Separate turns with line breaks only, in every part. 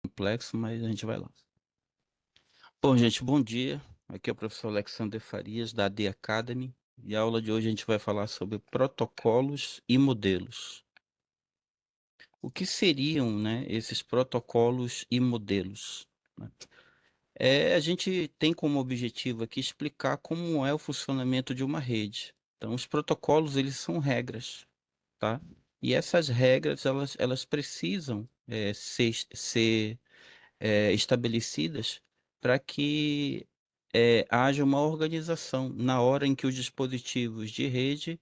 Complexo, mas a gente vai lá. Bom, gente, bom dia. Aqui é o professor Alexander Farias, da AD Academy, e a aula de hoje a gente vai falar sobre protocolos e modelos. O que seriam, né, esses protocolos e modelos, né? A gente tem como objetivo aqui explicar como é o funcionamento de uma rede. Então, os protocolos, eles são regras, tá? E essas regras, elas precisam ser estabelecidas para que haja uma organização na hora em que os dispositivos de rede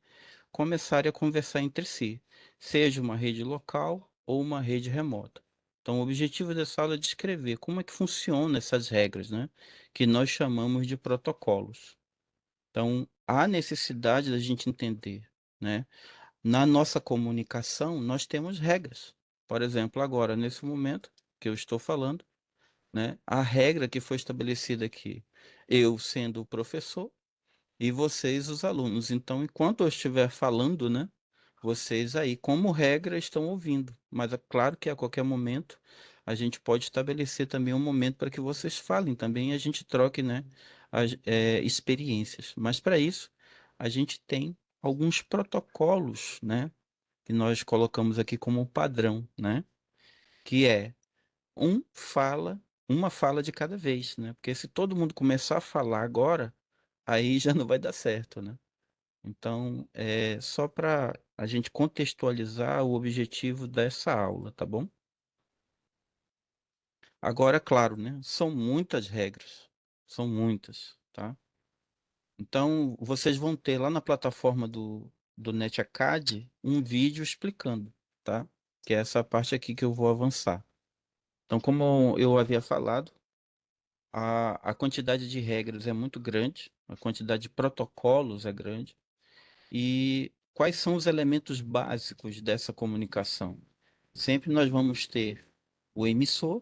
começarem a conversar entre si, seja uma rede local ou uma rede remota. Então, o objetivo dessa aula é descrever como é que funcionam essas regras, né, que nós chamamos de protocolos. Então, há necessidade da gente entender, né? Na nossa comunicação, nós temos regras. Por exemplo, agora, nesse momento que eu estou falando, né? A regra que foi estabelecida aqui, eu sendo o professor e vocês os alunos. Então, enquanto eu estiver falando, né, vocês aí, como regra, estão ouvindo. Mas é claro que a qualquer momento a gente pode estabelecer também um momento para que vocês falem também e a gente troque, né, as experiências. Mas para isso, a gente tem alguns protocolos, né, que nós colocamos aqui como padrão, né, que é uma fala de cada vez, né? Porque se todo mundo começar a falar agora, aí já não vai dar certo, né? Então, é só para a gente contextualizar o objetivo dessa aula, tá bom? Agora, claro, né? São muitas regras, são muitas, tá? Então, vocês vão ter lá na plataforma do NetAcad um vídeo explicando, tá? Que é essa parte aqui que eu vou avançar. Então, como eu havia falado, a quantidade de regras é muito grande, a quantidade de protocolos é grande. E quais são os elementos básicos dessa comunicação? Sempre nós vamos ter o emissor,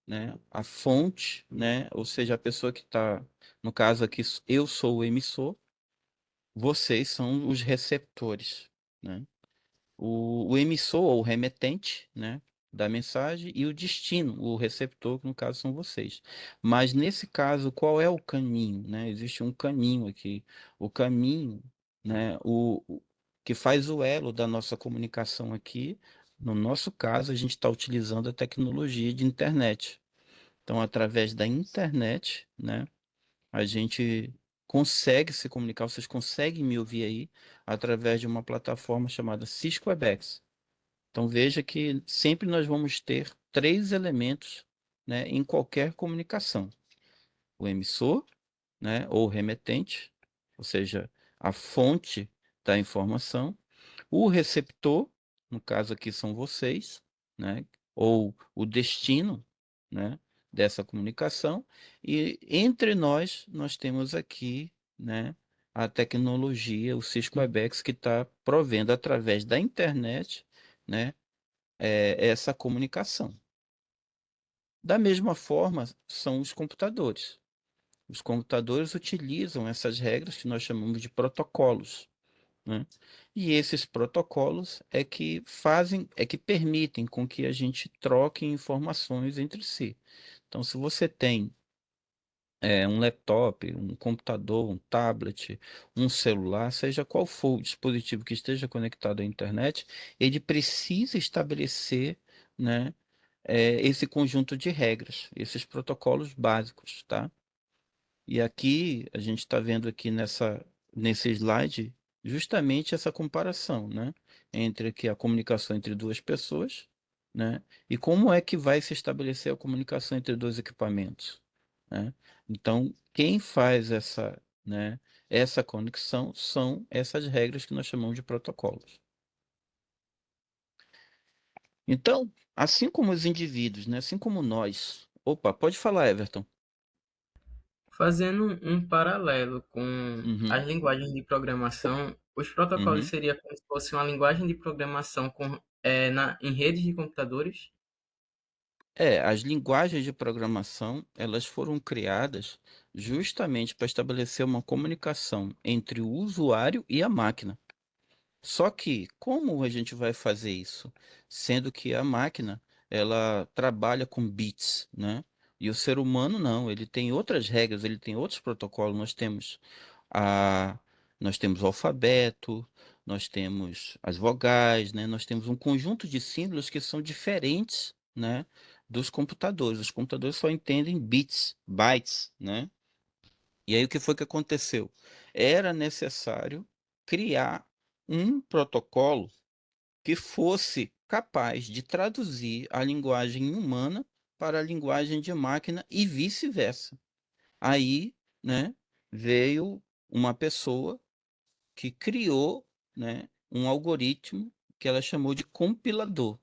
né, a fonte, né, ou seja, a pessoa que está, no caso aqui, eu sou o emissor, vocês são os receptores, né? O emissor ou remetente, né, da mensagem e o destino, o receptor, que no caso são vocês. Mas nesse caso, qual é o caminho, né? Existe um caminho aqui. O caminho, né, que faz o elo da nossa comunicação aqui. No nosso caso, a gente está utilizando a tecnologia de internet. Então, através da internet, né, a gente consegue se comunicar. Vocês conseguem me ouvir aí através de uma plataforma chamada Cisco Webex. Então veja que sempre nós vamos ter três elementos, né, em qualquer comunicação: o emissor, né, ou remetente, ou seja, a fonte da informação, o receptor, no caso aqui são vocês, né, ou o destino, né, dessa comunicação, e entre nós temos aqui, né, a tecnologia, o Cisco Webex, que está provendo através da internet, né, essa comunicação. Da mesma forma, são os computadores. Os computadores utilizam essas regras que nós chamamos de protocolos, né? E esses protocolos é que permitem com que a gente troque informações entre si. Então, se você tem um laptop, um computador, um tablet, um celular, seja qual for o dispositivo que esteja conectado à internet, ele precisa estabelecer, né, esse conjunto de regras, esses protocolos básicos, tá? E aqui a gente está vendo aqui nesse slide justamente essa comparação, né, entre aqui a comunicação entre duas pessoas, né, e como é que vai se estabelecer a comunicação entre dois equipamentos, né? Então, quem faz né, essa conexão são essas regras que nós chamamos de protocolos. Então, assim como os indivíduos, né, assim como nós. Opa, pode falar, Everton.
Fazendo um paralelo com
Uhum,
as linguagens de programação, os protocolos
uhum.
seria como se fosse uma linguagem de programação em redes de computadores.
As linguagens de programação, elas foram criadas justamente para estabelecer uma comunicação entre o usuário e a máquina. Só que, como a gente vai fazer isso? Sendo que a máquina, ela trabalha com bits, né? E o ser humano não, ele tem outras regras, ele tem outros protocolos. A, nós temos o alfabeto, nós temos as vogais, né? Nós temos um conjunto de símbolos que são diferentes, né, dos computadores. Os computadores só entendem bits, bytes, né? E aí o que foi que aconteceu? Era necessário criar um protocolo que fosse capaz de traduzir a linguagem humana para a linguagem de máquina e vice-versa. Aí, né, veio uma pessoa que criou, né, um algoritmo que ela chamou de compilador.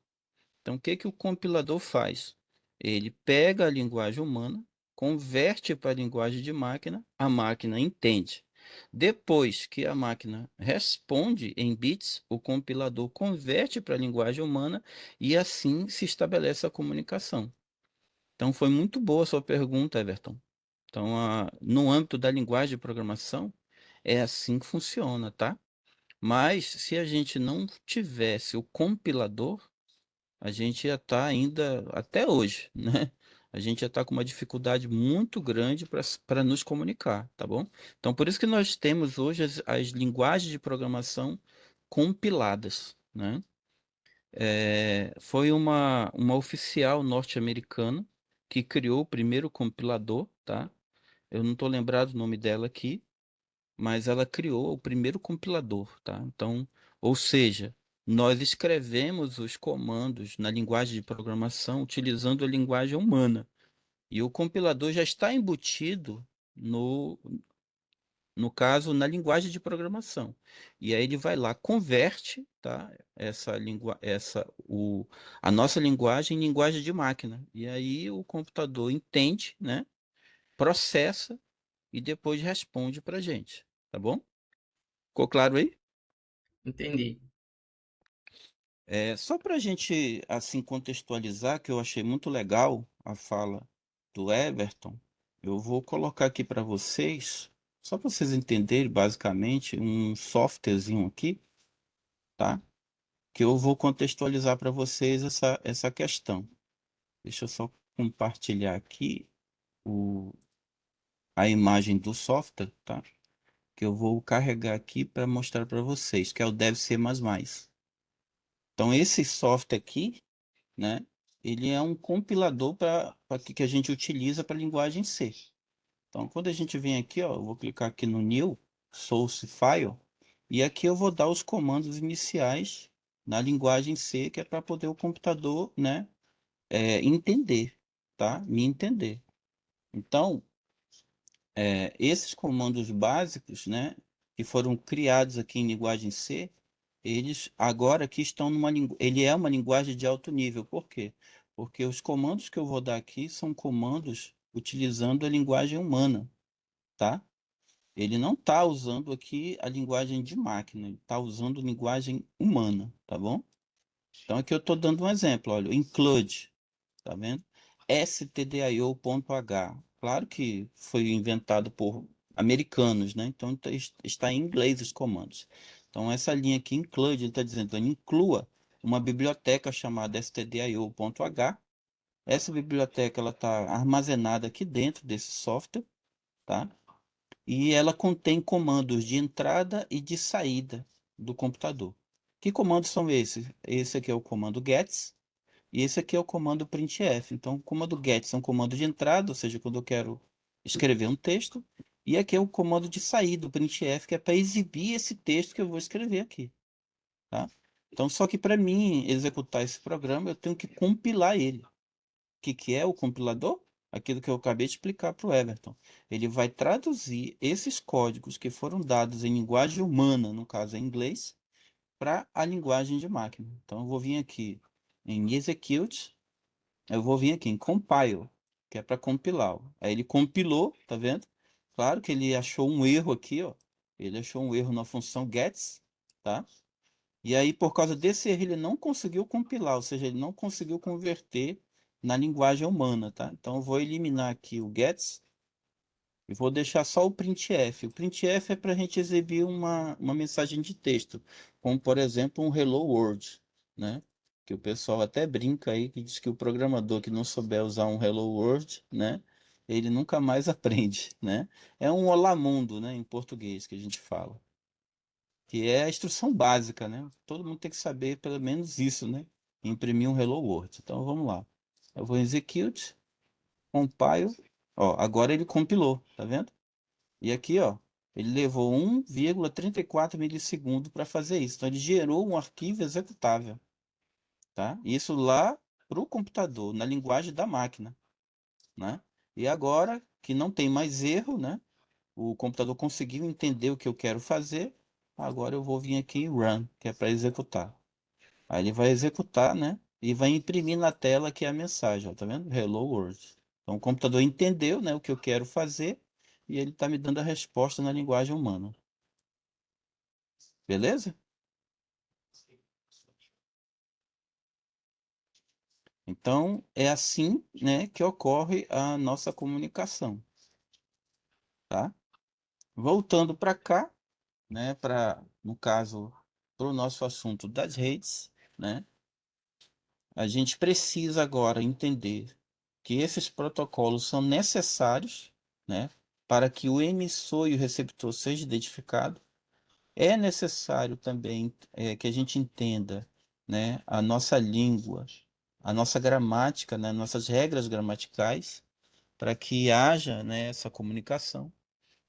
Então, o que que o compilador faz? Ele pega a linguagem humana, converte para a linguagem de máquina, a máquina entende. Depois que a máquina responde em bits, o compilador converte para a linguagem humana e assim se estabelece a comunicação. Então, foi muito boa a sua pergunta, Everton. Então, no âmbito da linguagem de programação, é assim que funciona, tá? Mas se a gente não tivesse o compilador, a gente ia estar ainda, até hoje, né? A gente ia estar com uma dificuldade muito grande para nos comunicar, tá bom? Então, por isso que nós temos hoje as linguagens de programação compiladas, né? Foi uma oficial norte-americana que criou o primeiro compilador, tá? Eu não estou lembrado o nome dela aqui, mas ela criou o primeiro compilador, tá? Então, ou seja, nós escrevemos os comandos na linguagem de programação utilizando a linguagem humana. E o compilador já está embutido no caso, na linguagem de programação. E aí ele vai lá, converte, tá? A nossa linguagem em linguagem de máquina. E aí o computador entende, né? Processa e depois responde para gente, tá bom? Ficou claro aí?
Entendi.
Só para a gente assim contextualizar, que eu achei muito legal a fala do Everton, eu vou colocar aqui para vocês, só para vocês entenderem basicamente, um softwarezinho aqui, tá? Que eu vou contextualizar para vocês essa questão. Deixa eu só compartilhar aqui o, a imagem do software, tá? Que eu vou carregar aqui para mostrar para vocês, que é o Dev C++. Então, esse software aqui, né? Ele é um compilador para que a gente utiliza para a linguagem C. Então, quando a gente vem aqui, ó, eu vou clicar aqui no New Source File e aqui eu vou dar os comandos iniciais na linguagem C, que é para poder o computador, né, entender, tá? Me entender. Então, esses comandos básicos, né, que foram criados aqui em linguagem C, eles agora aqui estão ele é uma linguagem de alto nível. Por quê? Porque os comandos que eu vou dar aqui são comandos utilizando a linguagem humana, tá? Ele não está usando aqui a linguagem de máquina, ele está usando linguagem humana, tá bom? Então aqui eu estou dando um exemplo, olha, include, tá vendo? stdio.h. Claro que foi inventado por americanos, né? Então está em inglês os comandos. Então essa linha aqui include, ele está dizendo, inclua uma biblioteca chamada stdio.h. Essa biblioteca ela está armazenada aqui dentro desse software, tá? E ela contém comandos de entrada e de saída do computador. Que comandos são esses? Esse aqui é o comando gets, e esse aqui é o comando printf. Então, o comando get é um comando de entrada, ou seja, quando eu quero escrever um texto. E aqui é o comando de saída, o printf, que é para exibir esse texto que eu vou escrever aqui. Tá? Então, só que para mim executar esse programa, eu tenho que compilar ele. O que é o compilador? Aquilo que eu acabei de explicar para o Everton. Ele vai traduzir esses códigos que foram dados em linguagem humana, no caso em inglês, para a linguagem de máquina. Então, eu vou vir aqui em execute, eu vou vir aqui em compile, que é para compilar. Ó. Aí ele compilou, tá vendo? Claro que ele achou um erro aqui, ó. Ele achou um erro na função gets, tá? E aí, por causa desse erro, ele não conseguiu compilar, ou seja, ele não conseguiu converter na linguagem humana, tá? Então, eu vou eliminar aqui o gets e vou deixar só o printf. O printf é para a gente exibir uma mensagem de texto, como, por exemplo, um hello world, né? que o pessoal até brinca aí, que diz que o programador que não souber usar um Hello World, né, ele nunca mais aprende, né? É um Olá Mundo, né, em português que a gente fala, que é a instrução básica, né? Todo mundo tem que saber pelo menos isso, né? Imprimir um Hello World. Então vamos lá. Eu vou execute, compile. Ó, agora ele compilou, tá vendo? E aqui, ó, ele levou 1,34 milissegundos para fazer isso. Então ele gerou um arquivo executável, tá? Isso lá para o computador, na linguagem da máquina, né? E agora que não tem mais erro, né? O computador conseguiu entender o que eu quero fazer. Agora eu vou vir aqui em Run, que é para executar. Aí ele vai executar, né? E vai imprimir na tela aqui a mensagem, ó, tá vendo? Hello World. Então o computador entendeu, né, o que eu quero fazer e ele está me dando a resposta na linguagem humana. Beleza? Então é assim, né, que ocorre a nossa comunicação, tá? Voltando para cá, né, para, no caso, para o nosso assunto das redes, né? A gente precisa agora entender que esses protocolos são necessários, né, para que o emissor e o receptor sejam identificados. É necessário também que a gente entenda, né, a nossa língua, a nossa gramática, né, nossas regras gramaticais, para que haja, né, essa comunicação.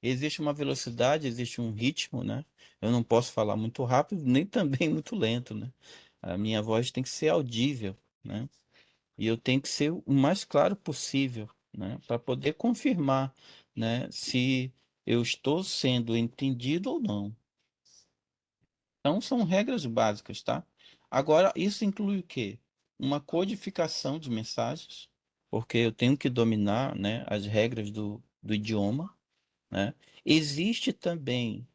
Existe uma velocidade, existe um ritmo, né? Eu não posso falar muito rápido, nem também muito lento, né? A minha voz tem que ser audível, né? E eu tenho que ser o mais claro possível, né? Para poder confirmar, né? Se eu estou sendo entendido ou não. Então, são regras básicas, tá? Agora, isso inclui o quê? Uma codificação de mensagens, porque eu tenho que dominar, né, as regras do idioma, né? Existe também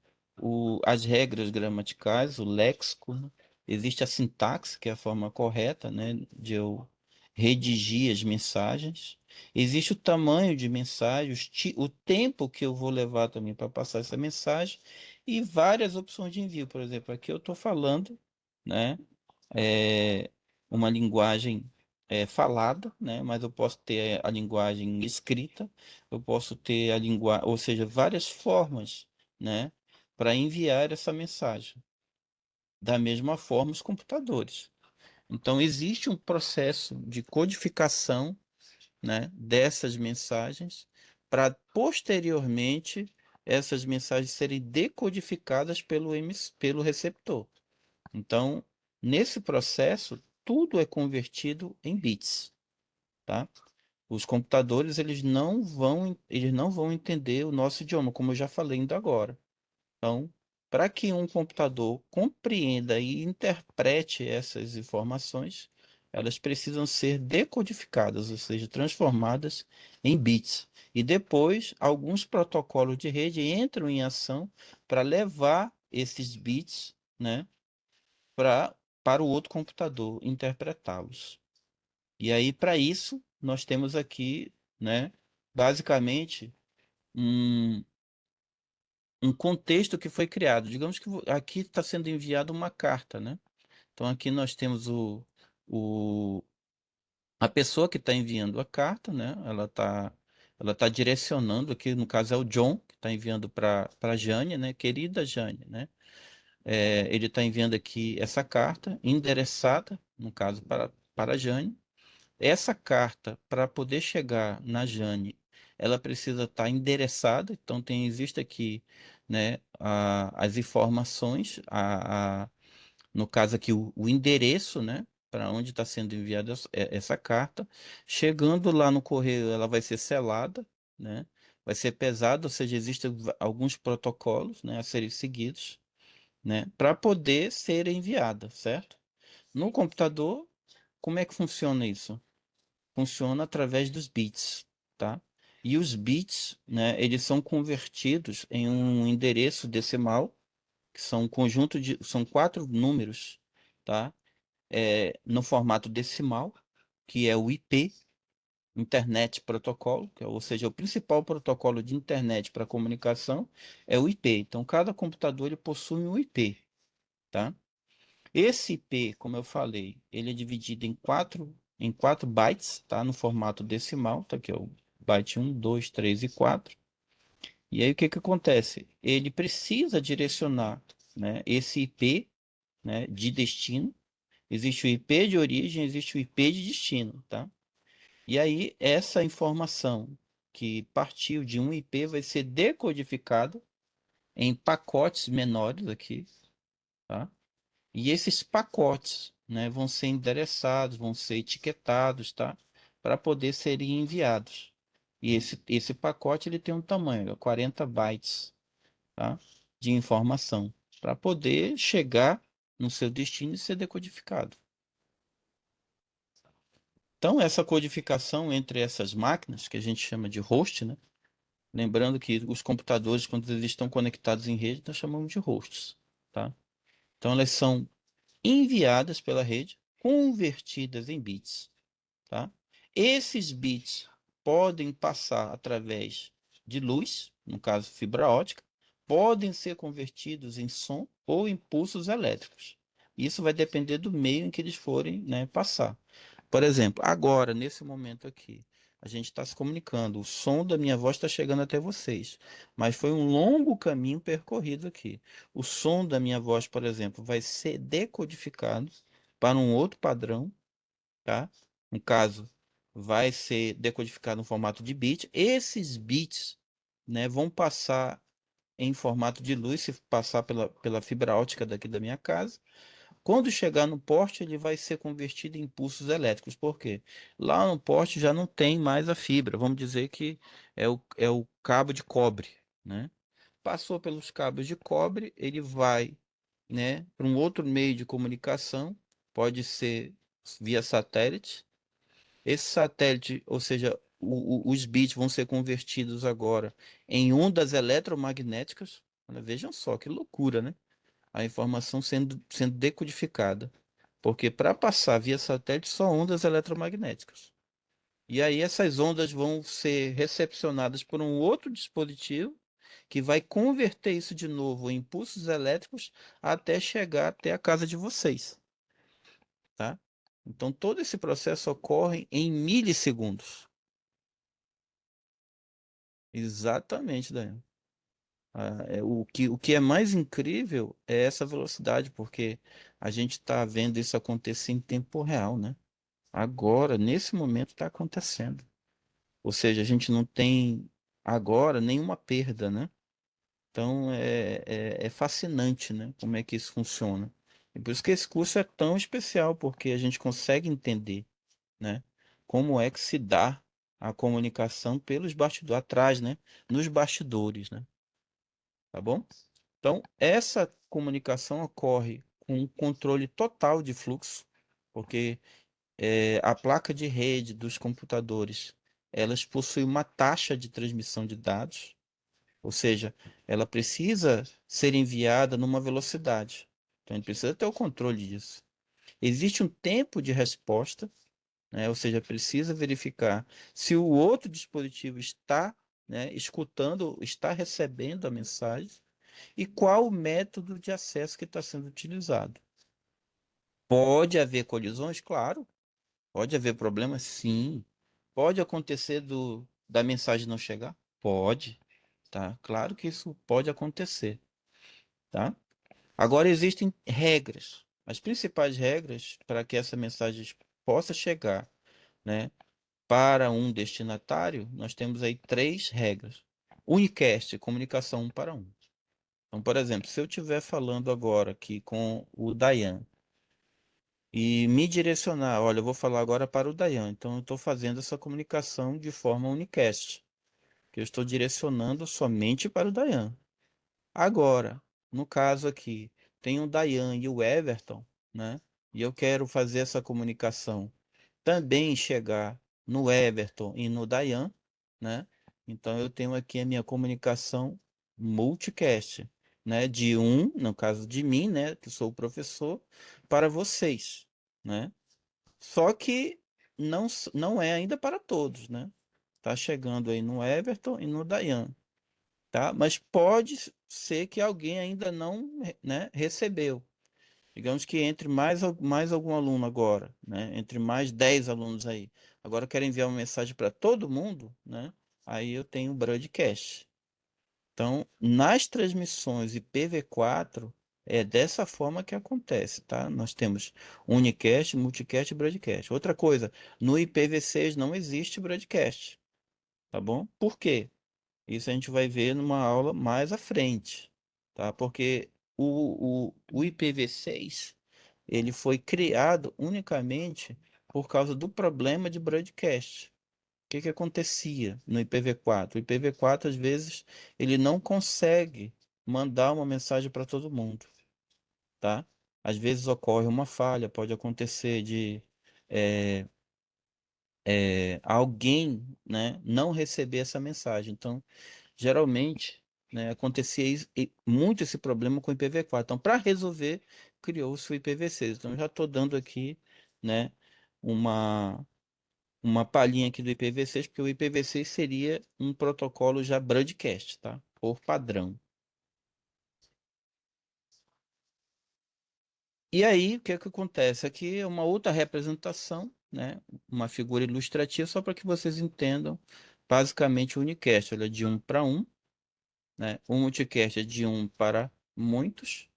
as regras gramaticais, o léxico, né? Existe a sintaxe, que é a forma correta, né, de eu redigir as mensagens. Existe o tamanho de mensagem, o tempo que eu vou levar também para passar essa mensagem e várias opções de envio. Por exemplo, aqui eu estou falando, né, é, uma linguagem falada, né? Mas eu posso ter a linguagem escrita, eu posso ter a linguagem, ou seja, várias formas, né, para enviar essa mensagem. Da mesma forma, os computadores. Então, existe um processo de codificação, né, dessas mensagens para posteriormente essas mensagens serem decodificadas pelo receptor. Então, nesse processo, tudo é convertido em bits, tá? Os computadores, eles não vão entender o nosso idioma, como eu já falei ainda agora. Então, para que um computador compreenda e interprete essas informações, elas precisam ser decodificadas, ou seja, transformadas em bits. E depois, alguns protocolos de rede entram em ação para levar esses bits, né, pra, para o outro computador interpretá-los. E aí, para isso, nós temos aqui, né, basicamente, um, um contexto que foi criado. Digamos que aqui está sendo enviada uma carta, né? Então, aqui nós temos o, a pessoa que está enviando a carta, né? Ela tá direcionando, aqui no caso é o John, que está enviando para a Jane, né? Querida Jane, né? Ele está enviando aqui essa carta endereçada, no caso, para a Jane. Essa carta, para poder chegar na Jane, ela precisa estar endereçada. Então, existe aqui, né, as informações, no caso aqui, o endereço, né, para onde está sendo enviada essa carta. Chegando lá no correio, ela vai ser selada, né, vai ser pesada, ou seja, existem alguns protocolos, né, a serem seguidos, né, para poder ser enviada, certo? No computador, como é que funciona isso? Funciona através dos bits, tá? E os bits, né, eles são convertidos em um endereço decimal, que são um conjunto são quatro números, tá? No formato decimal, que é o IP, Internet Protocol, ou seja, o principal protocolo de internet para comunicação é o IP. Então, cada computador ele possui um IP, tá? Esse IP, como eu falei, ele é dividido em quatro bytes, tá? No formato decimal, tá aqui, ó, o byte 1, 2, 3 e 4. E aí o que que acontece? Ele precisa direcionar, né, esse IP, né, de destino. Existe o IP de origem, existe o IP de destino, tá? E aí essa informação que partiu de um IP vai ser decodificada em pacotes menores aqui, tá? E esses pacotes, né, vão ser endereçados, vão ser etiquetados, tá? Para poder serem enviados. E esse pacote ele tem um tamanho, 40 bytes, tá? De informação, para poder chegar no seu destino e ser decodificado. Então, essa codificação entre essas máquinas, que a gente chama de host, né? Lembrando que os computadores, quando eles estão conectados em rede, nós chamamos de hosts, tá? Então, elas são enviadas pela rede, convertidas em bits, tá? Esses bits podem passar através de luz, no caso fibra ótica, podem ser convertidos em som ou impulsos elétricos. Isso vai depender do meio em que eles forem, né, passar. Por exemplo, agora, nesse momento aqui, a gente está se comunicando, o som da minha voz está chegando até vocês, mas foi um longo caminho percorrido aqui. O som da minha voz, por exemplo, vai ser decodificado para um outro padrão, tá? No caso, vai ser decodificado no formato de bit. Esses bits, né, vão passar em formato de luz, se passar pela fibra ótica daqui da minha casa. Quando chegar no porte, ele vai ser convertido em impulsos elétricos. Por quê? Lá no porte já não tem mais a fibra. Vamos dizer que é o cabo de cobre, né? Passou pelos cabos de cobre, ele vai, né, para um outro meio de comunicação, pode ser via satélite. Esse satélite, ou seja, os bits vão ser convertidos agora em ondas eletromagnéticas. Olha, vejam só que loucura, né? A informação sendo decodificada. Porque para passar via satélite só ondas eletromagnéticas. E aí essas ondas vão ser recepcionadas por um outro dispositivo que vai converter isso de novo em impulsos elétricos até chegar até a casa de vocês, tá? Então todo esse processo ocorre em milissegundos. Exatamente, Daniel. O que é mais incrível é essa velocidade, porque a gente está vendo isso acontecer em tempo real, né? Agora, nesse momento, está acontecendo. Ou seja, a gente não tem agora nenhuma perda, né? Então é fascinante, né? Como é que isso funciona. E por isso que esse curso é tão especial, porque a gente consegue entender, né? Como é que se dá a comunicação pelos bastidores, atrás, né? Nos bastidores, né? Tá bom? Então, essa comunicação ocorre com um controle total de fluxo, porque a placa de rede dos computadores, elas possuem uma taxa de transmissão de dados, ou seja, ela precisa ser enviada numa velocidade. Então, a gente precisa ter o controle disso. Existe um tempo de resposta, né? Ou seja, precisa verificar se o outro dispositivo está, né, escutando, está recebendo a mensagem e qual o método de acesso que está sendo utilizado. Pode haver colisões? Claro. Pode haver problemas? Sim. Pode acontecer da mensagem não chegar? Pode, tá? Claro que isso pode acontecer, tá? Agora existem regras. As principais regras para que essa mensagem possa chegar, né, para um destinatário, nós temos aí três regras. Unicast, comunicação um para um. Então, por exemplo, se eu estiver falando agora aqui com o Dayan e me direcionar, olha, eu vou falar agora para o Dayan, então eu estou fazendo essa comunicação de forma unicast, que eu estou direcionando somente para o Dayan. Agora, no caso aqui, tem o Dayan e o Everton, né? E eu quero fazer essa comunicação também chegar no Everton e no Dayan, né? Então eu tenho aqui a minha comunicação multicast, né? De um, no caso de mim, né? Que sou o professor, para vocês, né? Só que não é ainda para todos, né? Tá chegando aí no Everton e no Dayan, tá? Mas pode ser que alguém ainda não, né, recebeu. Digamos que entre mais algum aluno agora, né? Entre mais 10 alunos aí. Agora eu quero enviar uma mensagem para todo mundo, né? Aí eu tenho o broadcast. Então, nas transmissões IPv4, é dessa forma que acontece, tá? Nós temos unicast, multicast e broadcast. Outra coisa, no IPv6 não existe broadcast, tá bom? Por quê? Isso a gente vai ver numa aula mais à frente, tá? Porque o IPv6 ele foi criado unicamente por causa do problema de broadcast. O que que acontecia no IPv4? O IPv4, às vezes, ele não consegue mandar uma mensagem para todo mundo, tá? Às vezes ocorre uma falha, pode acontecer de eh, alguém, né, não receber essa mensagem. Então, geralmente, né, acontecia muito esse problema com o IPv4. Então, para resolver, criou-se o IPv6. Então, já estou dando aqui, né, uma, uma palhinha aqui do IPv6, porque o IPv6 seria um protocolo já broadcast, tá? Por padrão. E aí, o que é que acontece? Aqui é uma outra representação, né? Uma figura ilustrativa, só para que vocês entendam basicamente o unicast. Ele é de um para um, né? O multicast é de um para muitos,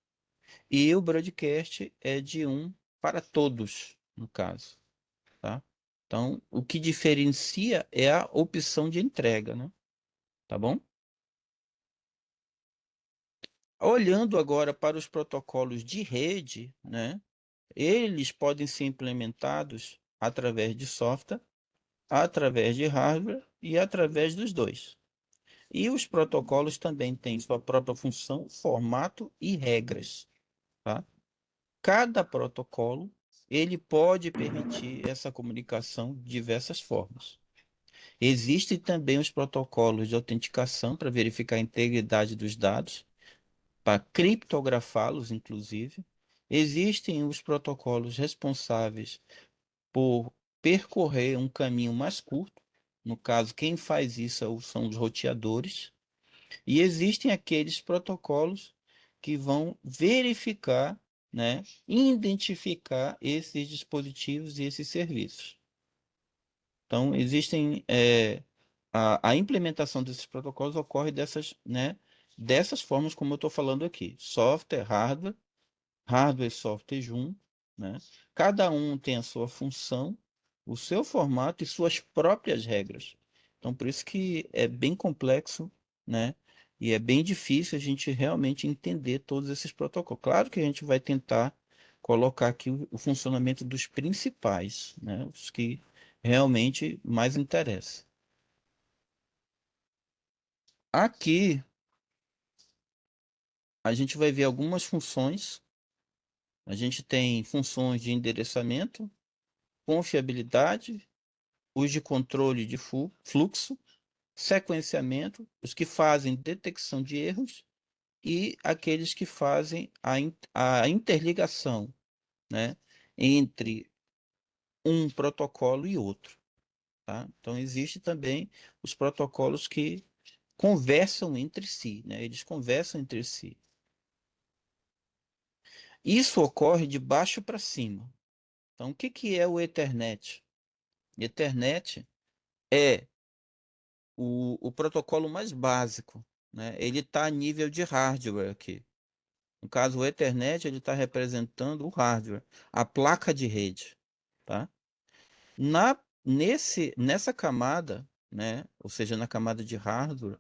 e o broadcast é de um para todos, no caso, tá? Então, o que diferencia é a opção de entrega, né? Tá bom? Olhando agora para os protocolos de rede, né? Eles podem ser implementados através de software, através de hardware e através dos dois. E os protocolos também têm sua própria função, formato e regras, tá? Cada protocolo ele pode permitir essa comunicação de diversas formas. Existem também os protocolos de autenticação para verificar a integridade dos dados, para criptografá-los, inclusive. Existem os protocolos responsáveis por percorrer um caminho mais curto. No caso, quem faz isso são os roteadores. E existem aqueles protocolos que vão verificar, né, identificar esses dispositivos e esses serviços. Então, existem a implementação desses protocolos ocorre dessas, né, dessas formas como eu estou falando aqui: software, hardware e software junto, né? Cada um tem a sua função, o seu formato e suas próprias regras. Então, por isso que é bem complexo, né? E é bem difícil a gente realmente entender todos esses protocolos. Claro que a gente vai tentar colocar aqui o funcionamento dos principais, né? Os que realmente mais interessam. Aqui a gente vai ver algumas funções. A gente tem funções de endereçamento, confiabilidade, os de controle de fluxo, sequenciamento, os que fazem detecção de erros e aqueles que fazem a interligação, né, entre um protocolo e outro, tá? Então, existe também os protocolos que conversam entre si, né? Eles conversam entre si. Isso ocorre de baixo para cima. Então, o que que é o Ethernet? Ethernet é o protocolo mais básico, né? Ele está a nível de hardware aqui. No caso, o Ethernet ele está representando o hardware, a placa de rede, tá? Nessa camada, né? Ou seja, na camada de hardware,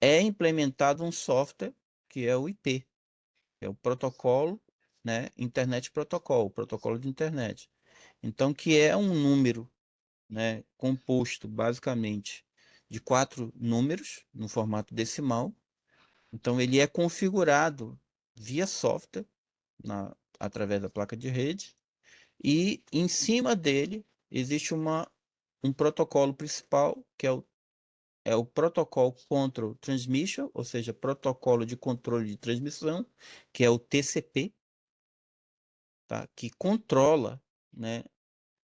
é implementado um software que é o IP, é o protocolo, né? Internet Protocol, o protocolo de internet. Então, que é um número, né, composto basicamente de 4 números no formato decimal. Então ele é configurado via software através da placa de rede e em cima dele existe um protocolo principal que é o Protocol Control Transmission, ou seja, protocolo de controle de transmissão, que é o TCP, tá? Que controla, né,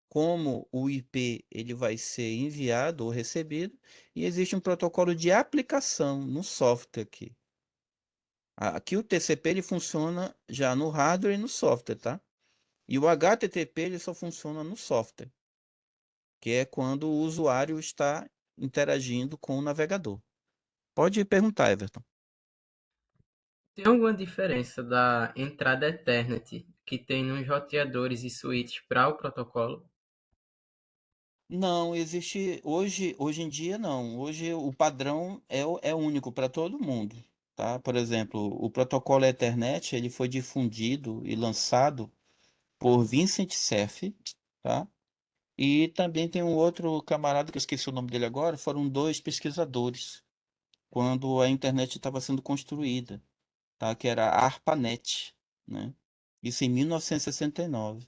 como o IP ele vai ser enviado ou recebido, e existe um protocolo de aplicação no software aqui. Aqui o TCP ele funciona já no hardware e no software, tá? E o HTTP ele só funciona no software, que é quando o usuário está interagindo com o navegador. Pode perguntar, Everton.
Tem alguma diferença da entrada Ethernet que tem nos roteadores e switches para o protocolo?
Não, existe hoje em dia não. Hoje o padrão é único para todo mundo, tá? Por exemplo, o protocolo Ethernet, ele foi difundido e lançado por Vincent Cerf, tá? E também tem um outro camarada que eu esqueci o nome dele agora, foram dois pesquisadores quando a internet estava sendo construída, tá? Que era a ARPANET, né? Isso em 1969.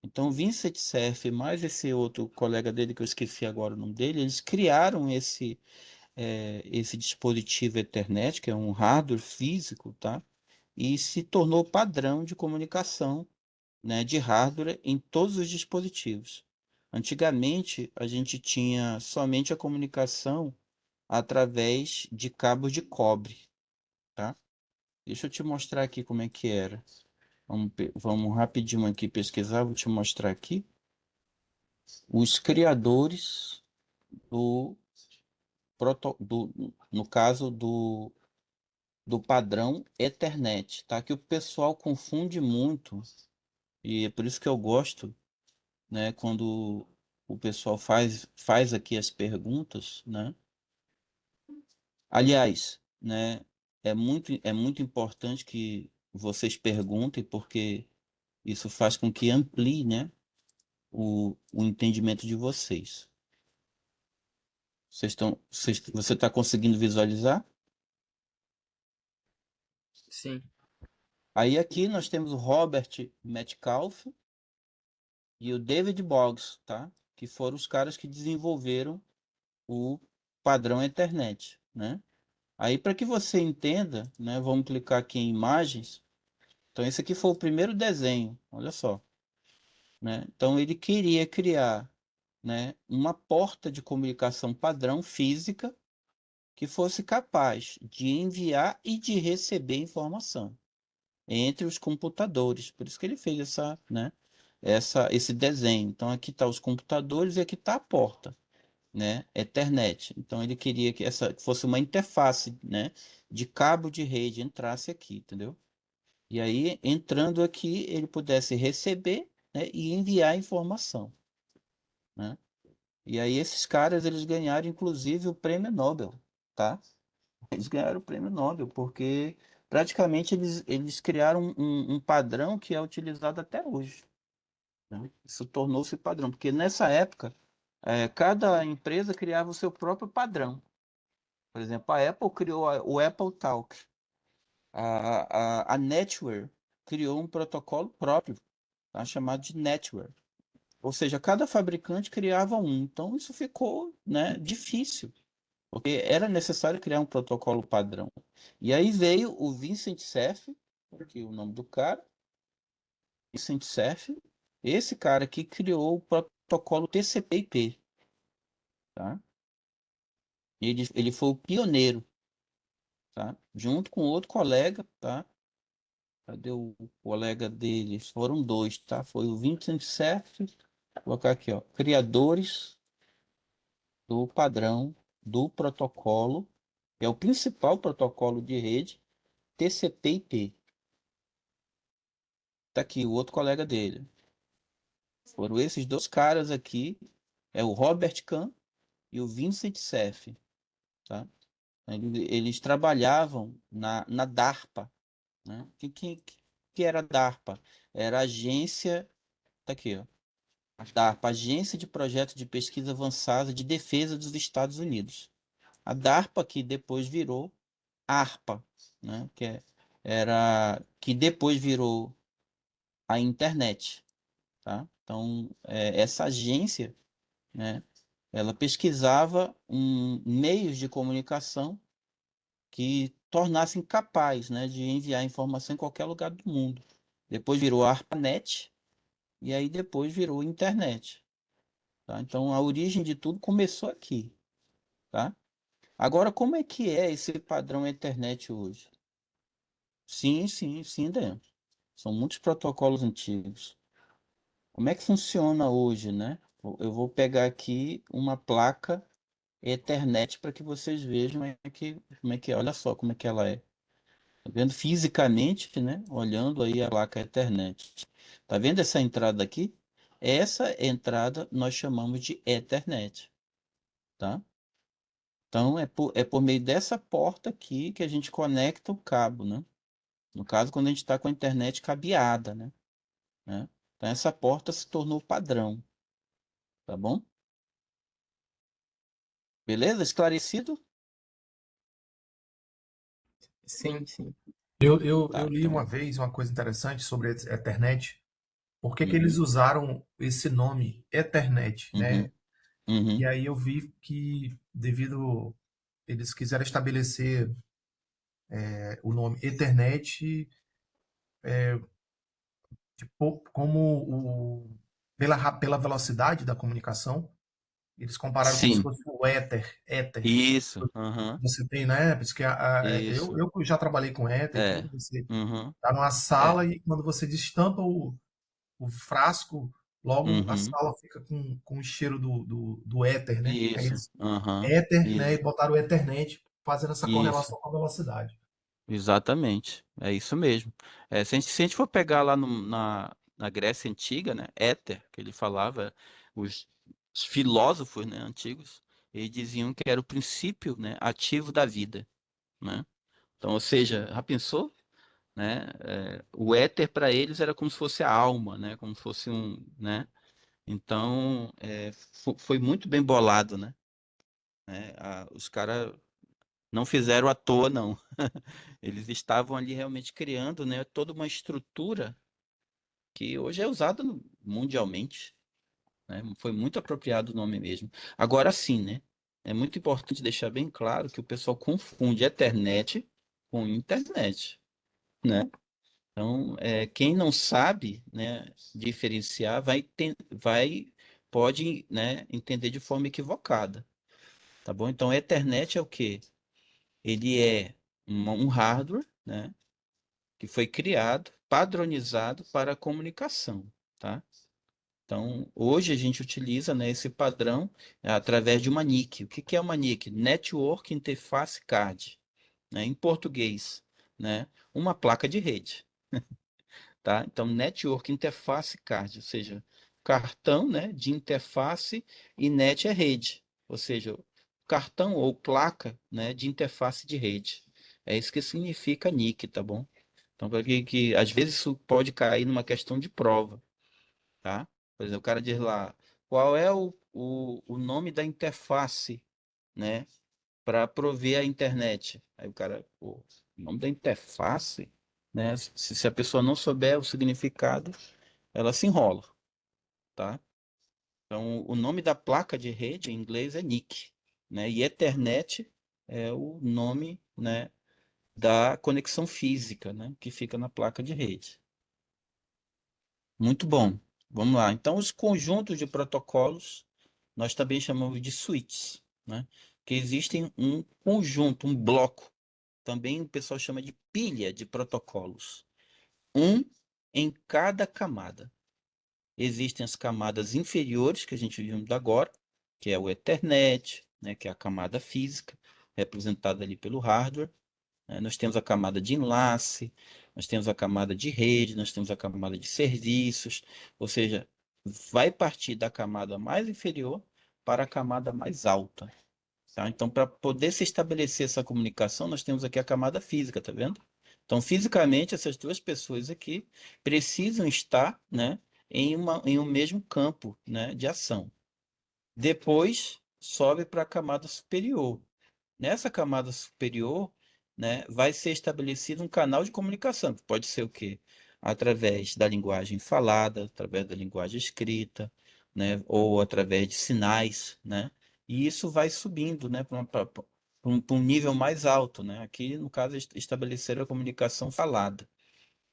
Então, Vincent Cerf mais esse outro colega dele, que eu esqueci agora o nome dele, eles criaram esse dispositivo Ethernet, que é um hardware físico, tá? E se tornou padrão de comunicação, né, de hardware em todos os dispositivos. Antigamente, a gente tinha somente a comunicação através de cabos de cobre, tá? Deixa eu te mostrar aqui como é que era. Vamos rapidinho aqui pesquisar, vou te mostrar aqui. Os criadores do, no caso do padrão Ethernet, tá? Que o pessoal confunde muito e é por isso que eu gosto, né? Quando o pessoal faz aqui as perguntas, né? Aliás, né? É muito importante que vocês perguntem porque isso faz com que amplie, né? O entendimento de vocês. Você está conseguindo visualizar?
Sim,
Aí aqui nós temos o Robert Metcalfe e o David Boggs, tá? Que foram os caras que desenvolveram o padrão Ethernet, né? Aí para que você entenda, né? Vamos clicar aqui em imagens. Então esse aqui foi o primeiro desenho, olha só, né? Então ele queria criar, né? Uma porta de comunicação padrão física que fosse capaz de enviar e de receber informação entre os computadores. Por isso que ele fez esse desenho. Então aqui está os computadores e aqui está a porta, né? Ethernet. Então ele queria que essa fosse uma interface, né? De cabo de rede entrasse aqui, entendeu? E aí entrando aqui ele pudesse receber, né? E enviar informação, né? E aí esses caras eles ganharam inclusive o prêmio Nobel, tá? Eles ganharam o prêmio Nobel porque praticamente eles criaram um padrão que é utilizado até hoje, né? Isso tornou-se padrão, porque nessa época, cada empresa criava o seu próprio padrão. Por exemplo, a Apple criou o Apple Talk, a Netware criou um protocolo próprio, tá, chamado de Netware. Ou seja, cada fabricante criava um. Então isso ficou, né, difícil, porque era necessário criar um protocolo padrão. E aí veio o Vincent Cerf, aqui o nome do cara, Vincent Cerf, esse cara que criou o protocolo TCP/IP, tá? Ele foi o pioneiro, tá? Junto com outro colega, tá? Cadê o colega dele? Foram dois, tá? Foi o Vincent Cerf, vou colocar aqui, ó, criadores do padrão do protocolo, que é o principal protocolo de rede TCP/IP. Tá aqui o outro colega dele. Foram esses dois caras aqui, é o Robert Kahn e o Vincent Cerf, tá? Eles trabalhavam na DARPA, né? Que era a DARPA? Era a agência, tá aqui, ó. A DARPA, Agência de Projetos de Pesquisa Avançada de Defesa dos Estados Unidos. A DARPA que depois virou ARPA, né? Que depois virou a internet, tá? Então, essa agência, né? Ela pesquisava meios de comunicação que tornassem capaz, né, de enviar informação em qualquer lugar do mundo. Depois virou a ARPANET e aí depois virou internet, tá? Então a origem de tudo começou aqui, tá? Agora como é que é esse padrão internet hoje? Sim, sim, sim, dentro. São muitos protocolos antigos. Como é que funciona hoje, né? Eu vou pegar aqui uma placa Ethernet para que vocês vejam olha só como é que ela é. Tá vendo fisicamente, né? Olhando aí a placa Ethernet. Tá vendo essa entrada aqui? Essa entrada nós chamamos de Ethernet, tá? Então é por meio dessa porta aqui que a gente conecta o cabo, né? No caso, quando a gente está com a internet cabeada, né? Então essa porta se tornou padrão, tá bom? Beleza? Esclarecido?
Sim, sim.
Eu
Tá,
li
então.
uma vez uma coisa interessante sobre a Ethernet. Por que que eles
Uhum,
usaram esse nome Ethernet, né?
uhum, uhum.
E aí eu vi que devido eles quiseram estabelecer o nome Ethernet como pela velocidade da comunicação, eles compararam como se
Sim,
fosse o éter.
isso, aham,
Você tem, né? Porque
isso,
eu já trabalhei com éter e
é,
tudo. Você
uhum,
tá numa
é,
sala e quando você destampa o frasco, logo a
uhum,
sala fica com o cheiro do éter, né? Aí
isso,
eles,
aham,
éter, né? E
isso,
botaram o Ethernet, fazendo essa
isso,
correlação com a velocidade.
exatamente, é isso mesmo. Se a gente for pegar lá na Grécia Antiga, né, éter, que ele falava, os, os filósofos, né, antigos, eles diziam que era o princípio, né, ativo da vida, né? Então, ou seja, já pensou? Né? O éter para eles era como se fosse a alma, né? Como se fosse um, né? Então, foi muito bem bolado, né? Os caras não fizeram à toa, não. Eles estavam ali realmente criando, né, toda uma estrutura que hoje é usada mundialmente, né? Foi muito apropriado o nome mesmo. Agora sim, né? É muito importante deixar bem claro que o pessoal confunde Ethernet com internet, né? Então, quem não sabe, né, diferenciar pode, né, entender de forma equivocada, tá bom? Então, a Ethernet é o quê? Ele é um hardware, né, que foi criado, padronizado para a comunicação, tá? Então, hoje a gente utiliza, né, esse padrão através de uma NIC. O que que é uma NIC? Network Interface Card, né, em português, né, uma placa de rede. Tá? Então, Network Interface Card, ou seja, cartão, né, de interface e net é rede, ou seja, cartão ou placa, né, de interface de rede. É isso que significa NIC, tá bom? Então, que às vezes isso pode cair numa questão de prova, tá? Por exemplo, o cara diz lá, qual é o nome da interface, né, para prover a internet? Aí o cara, pô, o nome da interface, né? Se a pessoa não souber o significado, ela se enrola, tá? Então, o nome da placa de rede em inglês é NIC, né? E Ethernet é o nome, né, da conexão física, né, que fica na placa de rede. Muito bom. Vamos lá. Então, os conjuntos de protocolos nós também chamamos de switches, né? Que existem um conjunto, um bloco. Também o pessoal chama de pilha de protocolos. Um em cada camada. Existem as camadas inferiores, que a gente viu agora, que é o Ethernet, né, que é a camada física, representada ali pelo hardware. Nós temos a camada de enlace, nós temos a camada de rede, nós temos a camada de serviços, ou seja, vai partir da camada mais inferior para a camada mais alta. Tá? Então, para poder se estabelecer essa comunicação, nós temos aqui a camada física, tá vendo? Então, fisicamente, essas duas pessoas aqui precisam estar, né, em um mesmo campo, né, de ação. Depois, sobe para a camada superior. Nessa camada superior, né, vai ser estabelecido um canal de comunicação, que pode ser o quê? Através da linguagem falada, através da linguagem escrita, né, ou através de sinais, né? E isso vai subindo, né, para um nível mais alto, né? Aqui, no caso, estabelecer a comunicação falada,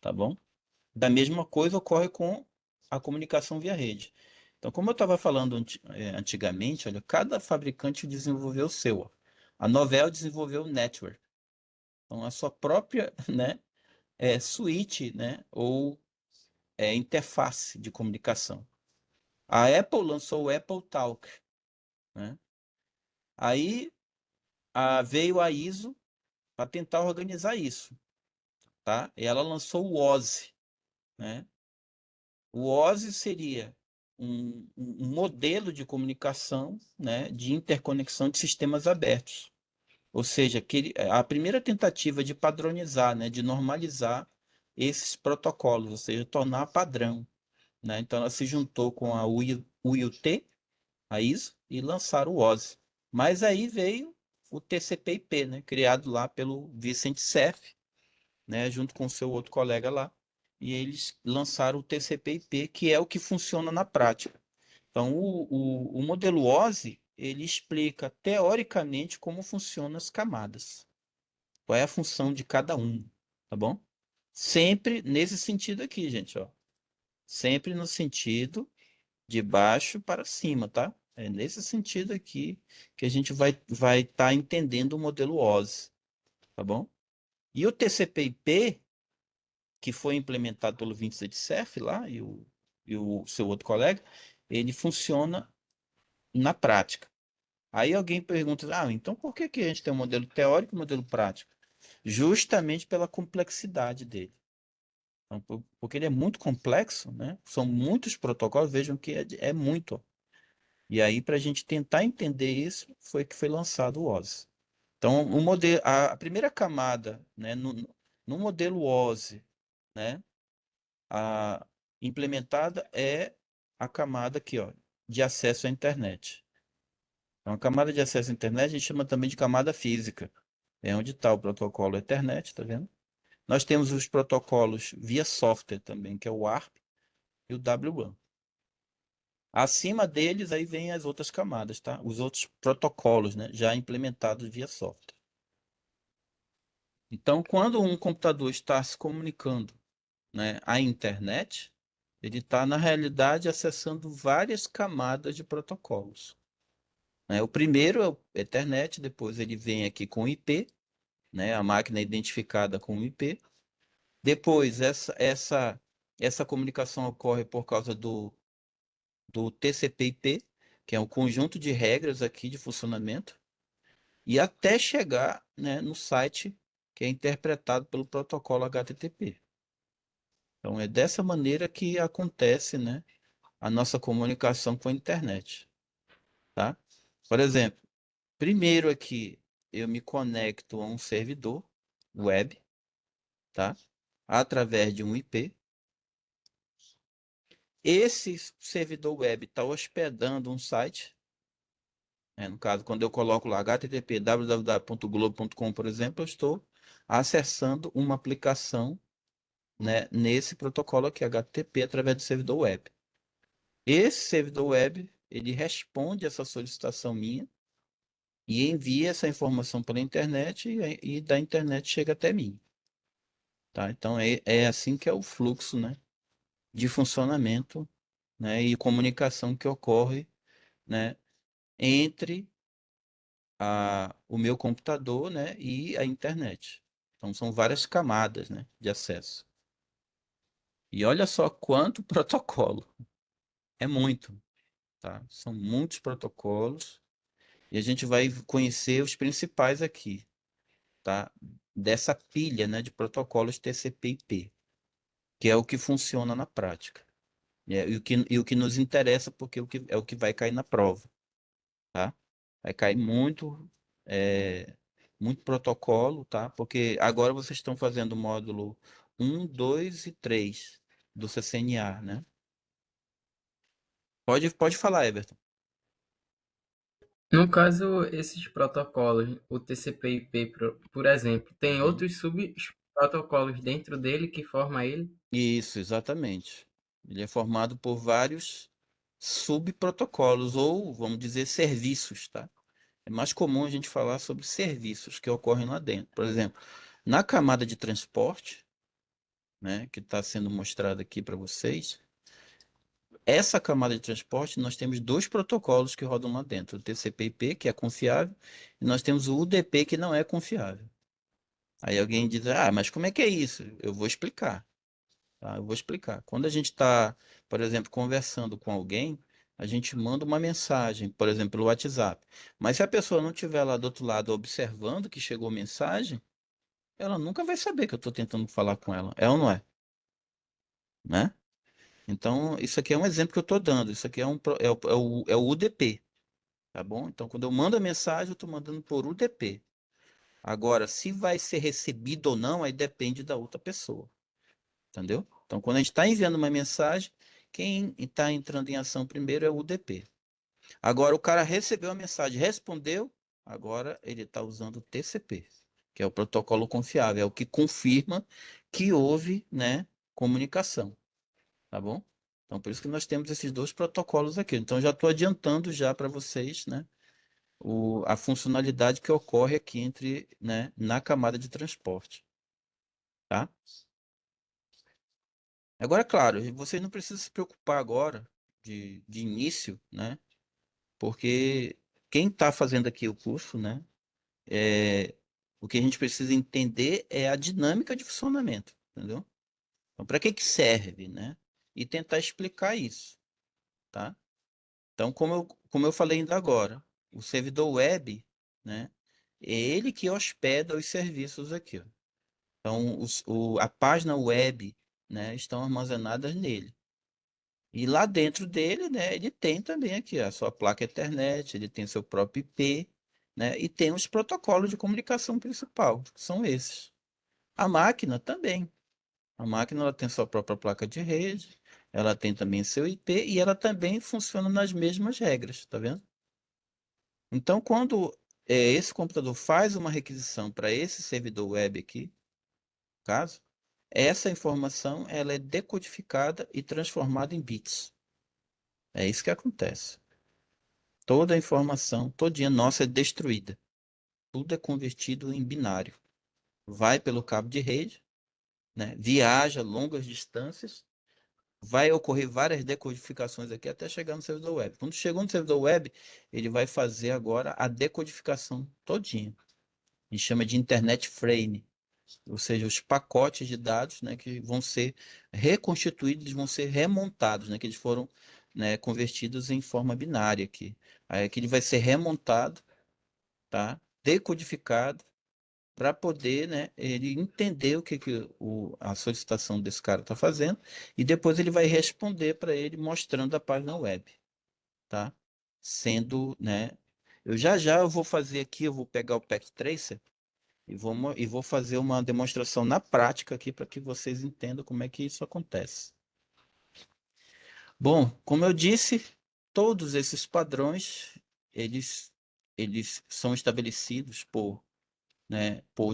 tá bom? Da mesma coisa ocorre com a comunicação via rede. Então, como eu estava falando antigamente, olha, cada fabricante desenvolveu o seu. A Novell desenvolveu o Network. Então, a sua própria, né, switch, né, ou interface de comunicação. A Apple lançou o Apple Talk, né? Aí veio a ISO para tentar organizar isso, tá? E ela lançou o OSI, né? O OSI seria um modelo de comunicação, né, de interconexão de sistemas abertos. Ou seja, a primeira tentativa de padronizar, né, de normalizar esses protocolos, ou seja, tornar padrão, né? Então ela se juntou com a UIT, a ISO, e lançaram o OSI. Mas aí veio o TCP/IP, né, criado lá pelo Vicente Cerf, né, junto com o seu outro colega lá, e eles lançaram o TCP/IP, que é o que funciona na prática. Então, o modelo OSI, ele explica teoricamente como funcionam as camadas, qual é a função de cada um, tá bom? Sempre nesse sentido aqui, gente, ó. Sempre no sentido de baixo para cima, tá? É nesse sentido aqui que a gente vai estar entendendo o modelo OSI, tá bom? E o TCP/IP, que foi implementado pelo Vincent Cerf lá e o seu outro colega, ele funciona na prática. Aí alguém pergunta, então por que que a gente tem um modelo teórico e um modelo prático? Justamente pela complexidade dele. Então, porque ele é muito complexo, né? São muitos protocolos, vejam que é muito. E aí, para a gente tentar entender isso, foi que foi lançado o OSI. Então, a primeira camada, né, no modelo OSI, né, a implementada é a camada aqui, ó, de acesso à internet. Então, a camada de acesso à internet a gente chama também de camada física. É onde está o protocolo Ethernet, tá vendo? Nós temos os protocolos via software também, que é o ARP e o WWAN. Acima deles, aí vem as outras camadas, tá? Os outros protocolos, né? Já implementados via software. Então, quando um computador está se comunicando, né, à internet, ele está, na realidade, acessando várias camadas de protocolos, né? O primeiro é o Ethernet, depois ele vem aqui com o IP, né? A máquina é identificada com o IP. Depois, essa comunicação ocorre por causa do TCP/IP, que é um conjunto de regras aqui de funcionamento, e até chegar, né, no site que é interpretado pelo protocolo HTTP. Então, é dessa maneira que acontece, né, a nossa comunicação com a internet, tá? Por exemplo, primeiro aqui eu me conecto a um servidor web, tá? Através de um IP. Esse servidor web está hospedando um site. No caso, quando eu coloco lá http www.globo.com, por exemplo, eu estou acessando uma aplicação, né, nesse protocolo aqui, HTTP, através do servidor web. Esse servidor web, ele responde essa solicitação minha e envia essa informação pela internet e da internet chega até mim. Tá? Então, é assim que é o fluxo, né, de funcionamento, né, e comunicação que ocorre, né, entre o meu computador, né, e a internet. Então são várias camadas, né, de acesso. E olha só quanto protocolo. É muito, tá? São muitos protocolos e a gente vai conhecer os principais aqui, tá? Dessa pilha, né, de protocolos TCP/IP, que é o que funciona na prática. E o que nos interessa porque é o que vai cair na prova, tá? Vai cair é, muito protocolo, tá? Porque agora vocês estão fazendo o módulo 1, 2 e 3 do CCNA, né? Pode falar, Everton.
No caso, esses protocolos, o TCP/IP, por exemplo, tem
Uhum.
outros subprotocolos dentro dele que formam ele?
Isso, exatamente. Ele é formado por vários subprotocolos, ou vamos dizer serviços, tá? É mais comum a gente falar sobre serviços que ocorrem lá dentro. Por exemplo, na camada de transporte, né, que está sendo mostrado aqui para vocês, essa camada de transporte, nós temos dois protocolos que rodam lá dentro, o TCP/IP, que é confiável, e nós temos o UDP, que não é confiável. Aí alguém diz, ah, mas como é que é isso? Eu vou explicar, tá? Eu vou explicar. Quando a gente está, por exemplo, conversando com alguém, a gente manda uma mensagem, por exemplo, pelo WhatsApp. Mas se a pessoa não estiver lá do outro lado observando que chegou mensagem, ela nunca vai saber que eu estou tentando falar com ela. É ou não é? Né? Então, isso aqui é um exemplo que eu estou dando. Isso aqui é o UDP, tá bom? Então, quando eu mando a mensagem, eu estou mandando por UDP. Agora, se vai ser recebido ou não, aí depende da outra pessoa, entendeu? Então, quando a gente está enviando uma mensagem, quem está entrando em ação primeiro é o UDP. Agora, o cara recebeu a mensagem, respondeu, agora ele está usando o TCP, que é o protocolo confiável, é o que confirma que houve, né, comunicação, tá bom? Então, por isso que nós temos esses dois protocolos aqui. Então, já estou adiantando já para vocês, né, a funcionalidade que ocorre aqui entre, né, na camada de transporte, tá? Agora, claro, vocês não precisam se preocupar agora de início, né? Porque quem está fazendo aqui o curso, né? O que a gente precisa entender é a dinâmica de funcionamento, entendeu? Então, para que que serve, né? E tentar explicar isso, tá? Então, como eu falei ainda agora, o servidor web, né? É ele que hospeda os serviços aqui, ó. Então, a página web, né? Estão armazenadas nele. E lá dentro dele, né, ele tem também aqui a sua placa Ethernet, ele tem seu próprio IP, né, e tem os protocolos de comunicação principal, que são esses. A máquina também. A máquina ela tem sua própria placa de rede, ela tem também seu IP e ela também funciona nas mesmas regras, tá vendo? Então, quando esse computador faz uma requisição para esse servidor web aqui, caso, essa informação ela é decodificada e transformada em bits. É isso que acontece. Toda a informação, todinha nossa é destruída. Tudo é convertido em binário. Vai pelo cabo de rede, né? Viaja longas distâncias, vai ocorrer várias decodificações aqui até chegar no servidor web. Quando chegou no servidor web, ele vai fazer agora a decodificação todinha. A gente chama de internet frame, ou seja, os pacotes de dados, né, que vão ser reconstituídos, vão ser remontados, né, que eles foram, né, convertidos em forma binária aqui. Aí aqui ele vai ser remontado, tá? Decodificado para poder, né, ele entender o que a solicitação desse cara está fazendo e depois ele vai responder para ele mostrando a página web, tá? Sendo, né, eu vou fazer aqui, eu vou pegar o Packet Tracer e vou fazer uma demonstração na prática aqui para que vocês entendam como é que isso acontece. Bom, como eu disse, todos esses padrões, eles, eles são estabelecidos por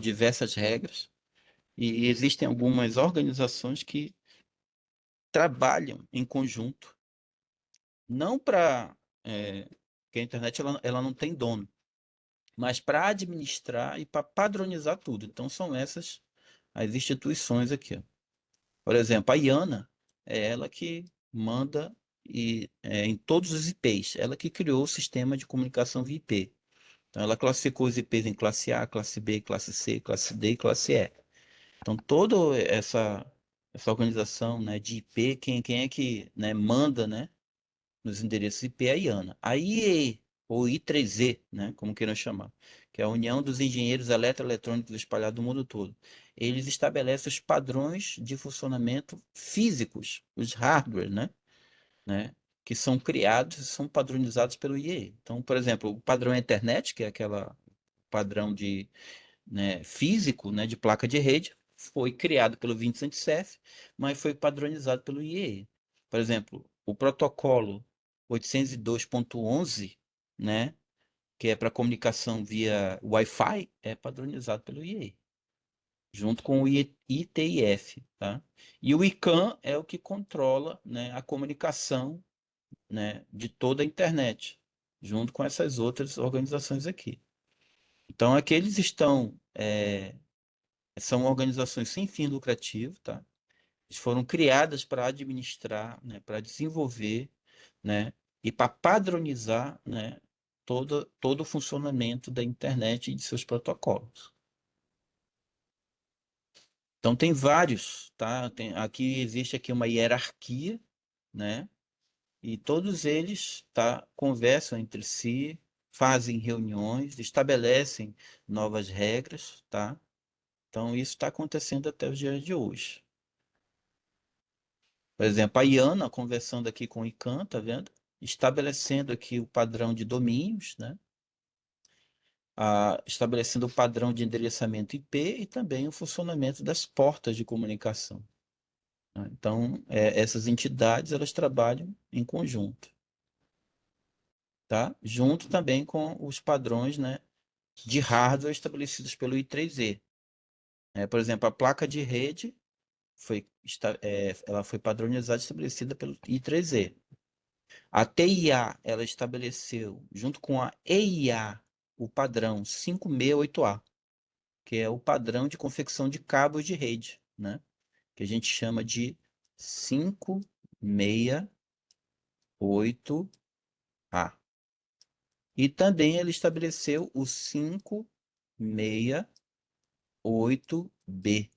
diversas regras e existem algumas organizações que trabalham em conjunto, não para... porque a internet ela não tem dono, mas para administrar e para padronizar tudo. Então são essas as instituições aqui, ó. Por exemplo, a IANA é ela que manda em todos os IPs, ela que criou o sistema de comunicação via IP. Então, ela classificou os IPs em classe A, classe B, classe C, classe D e classe E. Então, toda essa organização, né, de IP, quem é que, né, manda, né, nos endereços IP é a IANA. A IEE, ou I3E, né, como queiram chamar, que é a União dos Engenheiros Eletroeletrônicos espalhados no mundo todo. Eles estabelecem os padrões de funcionamento físicos, os hardware, né, que são criados e são padronizados pelo IEE. Então, por exemplo, o padrão Ethernet, que é aquela padrão de, né, físico, né, de placa de rede, foi criado pelo Vincent Cerf, mas foi padronizado pelo IEE. Por exemplo, o protocolo 802.11, né, que é para comunicação via Wi-Fi, é padronizado pelo IEE, junto com o ITIF, tá? E o ICANN é o que controla, né, a comunicação, né, de toda a internet, junto com essas outras organizações aqui. Então, aqui eles são organizações sem fim lucrativo, tá? Eles foram criadas para administrar, né, para desenvolver, né, e para padronizar, né, todo o funcionamento da internet e de seus protocolos. Então tem vários, tá? Aqui existe aqui uma hierarquia, né? E todos eles, tá, conversam entre si, fazem reuniões, estabelecem novas regras, tá? Então isso está acontecendo até os dias de hoje. Por exemplo, a Iana conversando aqui com o ICANN, tá vendo? Estabelecendo aqui o padrão de domínios, né? Estabelecendo o padrão de endereçamento IP e também o funcionamento das portas de comunicação, né? Então, essas entidades elas trabalham em conjunto, tá? Junto também com os padrões, né, de hardware estabelecidos pelo I3E. Por exemplo, a placa de rede ela foi padronizada e estabelecida pelo I3E. A TIA ela estabeleceu, junto com a EIA, o padrão 568A, que é o padrão de confecção de cabos de rede, né? Que a gente chama de 568A. E também ele estabeleceu o 568B.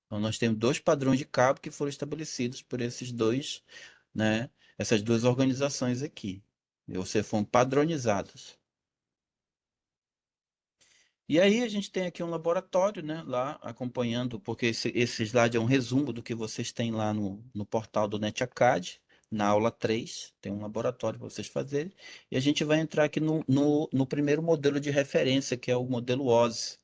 Então, nós temos dois padrões de cabo que foram estabelecidos por esses dois, né? Essas duas organizações aqui. Ou seja, foram padronizadas. E aí a gente tem aqui um laboratório, né, lá acompanhando, porque esse slide é um resumo do que vocês têm lá no portal do NetAcad, na aula 3, tem um laboratório para vocês fazerem, e a gente vai entrar aqui no primeiro modelo de referência, que é o modelo OSI.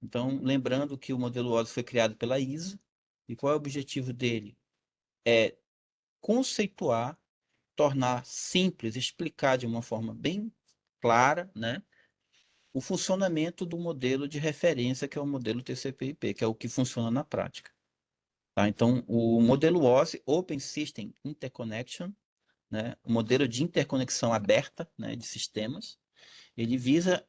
Então, lembrando que o modelo OSI foi criado pela ISO, e qual é o objetivo dele? É conceituar, tornar simples, explicar de uma forma bem clara, né, o funcionamento do modelo de referência, que é o modelo TCP/IP, que é o que funciona na prática. Tá? Então, o modelo OSI, Open System Interconnection, né, o modelo de interconexão aberta, né, de sistemas, ele visa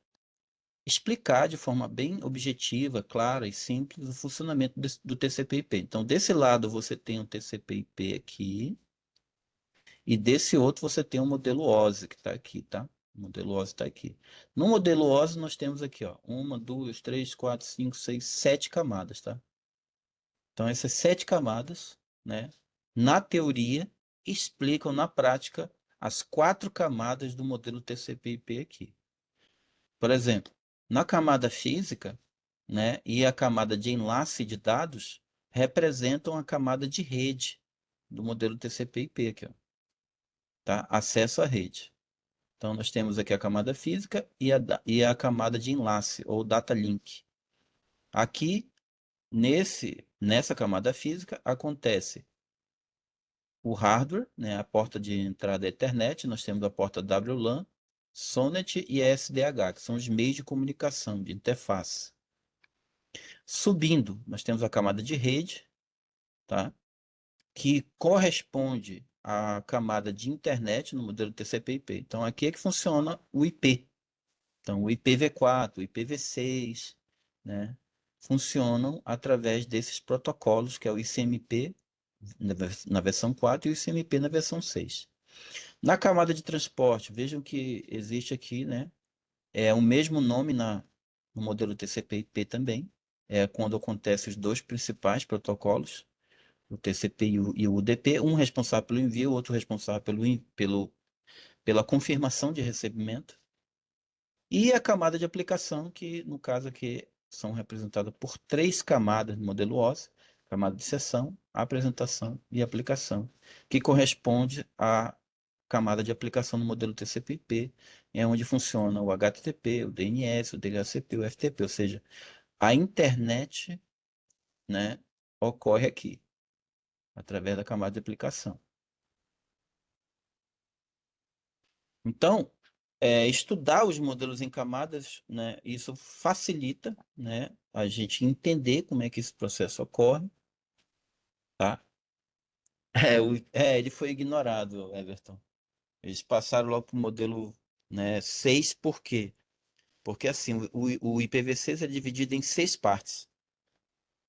explicar de forma bem objetiva, clara e simples o funcionamento do TCP/IP. Então, desse lado você tem um TCP/IP aqui, e desse outro você tem o modelo OSI, que está aqui, tá? O modelo OSI está aqui. No modelo OSI nós temos aqui, ó, 1, 2, 3, 4, 5, 6, 7 camadas, tá? Então essas 7 camadas, né, na teoria, explicam na prática as 4 camadas do modelo TCP/IP aqui. Por exemplo, na camada física, né, e a camada de enlace de dados representam a camada de rede do modelo TCP/IP aqui, ó, tá? Acesso à rede. Então, nós temos aqui a camada física e a camada de enlace, ou data link. Aqui, nessa camada física, acontece o hardware, né, a porta de entrada Ethernet, nós temos a porta WLAN, SONET e SDH, que são os meios de comunicação, de interface. Subindo, nós temos a camada de rede, tá? Que corresponde à camada de internet no modelo TCP/IP. Então, aqui é que funciona o IP. Então, o IPv4, o IPv6, né, funcionam através desses protocolos, que é o ICMP na versão 4 e o ICMP na versão 6. Na camada de transporte, vejam que existe aqui, né, o mesmo nome no modelo TCP/IP também, quando acontecem os dois principais protocolos, o TCP e o UDP, um responsável pelo envio, outro responsável pela confirmação de recebimento. E a camada de aplicação, que no caso aqui são representadas por 3 camadas no modelo OSI, camada de sessão, apresentação e aplicação, que corresponde à camada de aplicação no modelo TCP/IP, é onde funciona o HTTP, o DNS, o DHCP, o FTP, ou seja, a internet, né, ocorre aqui, através da camada de aplicação. Então, estudar os modelos em camadas, né, isso facilita, né, a gente entender como é que esse processo ocorre, tá? Ele foi ignorado, Everton. Eles passaram logo para o modelo, né, 6, por quê? Porque assim, o IPv6 é dividido em 6 partes,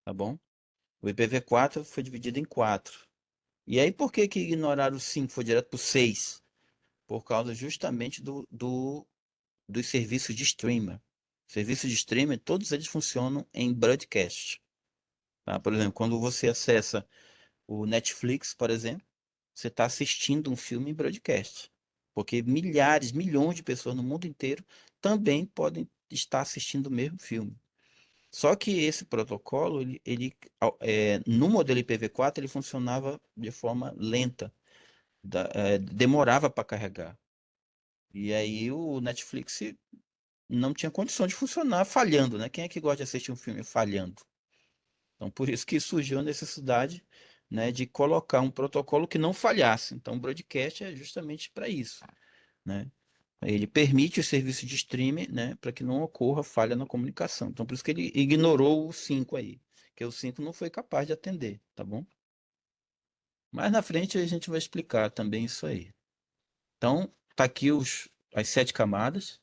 tá bom? O IPv4 foi dividido em 4. E aí, por que que ignoraram o 5, foi direto para o 6? Por causa justamente dos serviços de streamer. Serviços de streamer, todos eles funcionam em broadcast, tá? Por exemplo, quando você acessa o Netflix, por exemplo, você está assistindo um filme em broadcast, porque milhares, milhões de pessoas no mundo inteiro também podem estar assistindo o mesmo filme. Só que esse protocolo, no modelo IPv4, ele funcionava de forma lenta, demorava para carregar. E aí o Netflix não tinha condição de funcionar falhando, né? Quem é que gosta de assistir um filme falhando? Então, por isso que surgiu a necessidade, né, de colocar um protocolo que não falhasse. Então, o broadcast é justamente para isso, né? Ele permite o serviço de streaming, né, para que não ocorra falha na comunicação. Então, por isso que ele ignorou o 5 aí, que o 5 não foi capaz de atender, tá bom? Mais na frente a gente vai explicar também isso aí. Então, tá aqui as 7 camadas.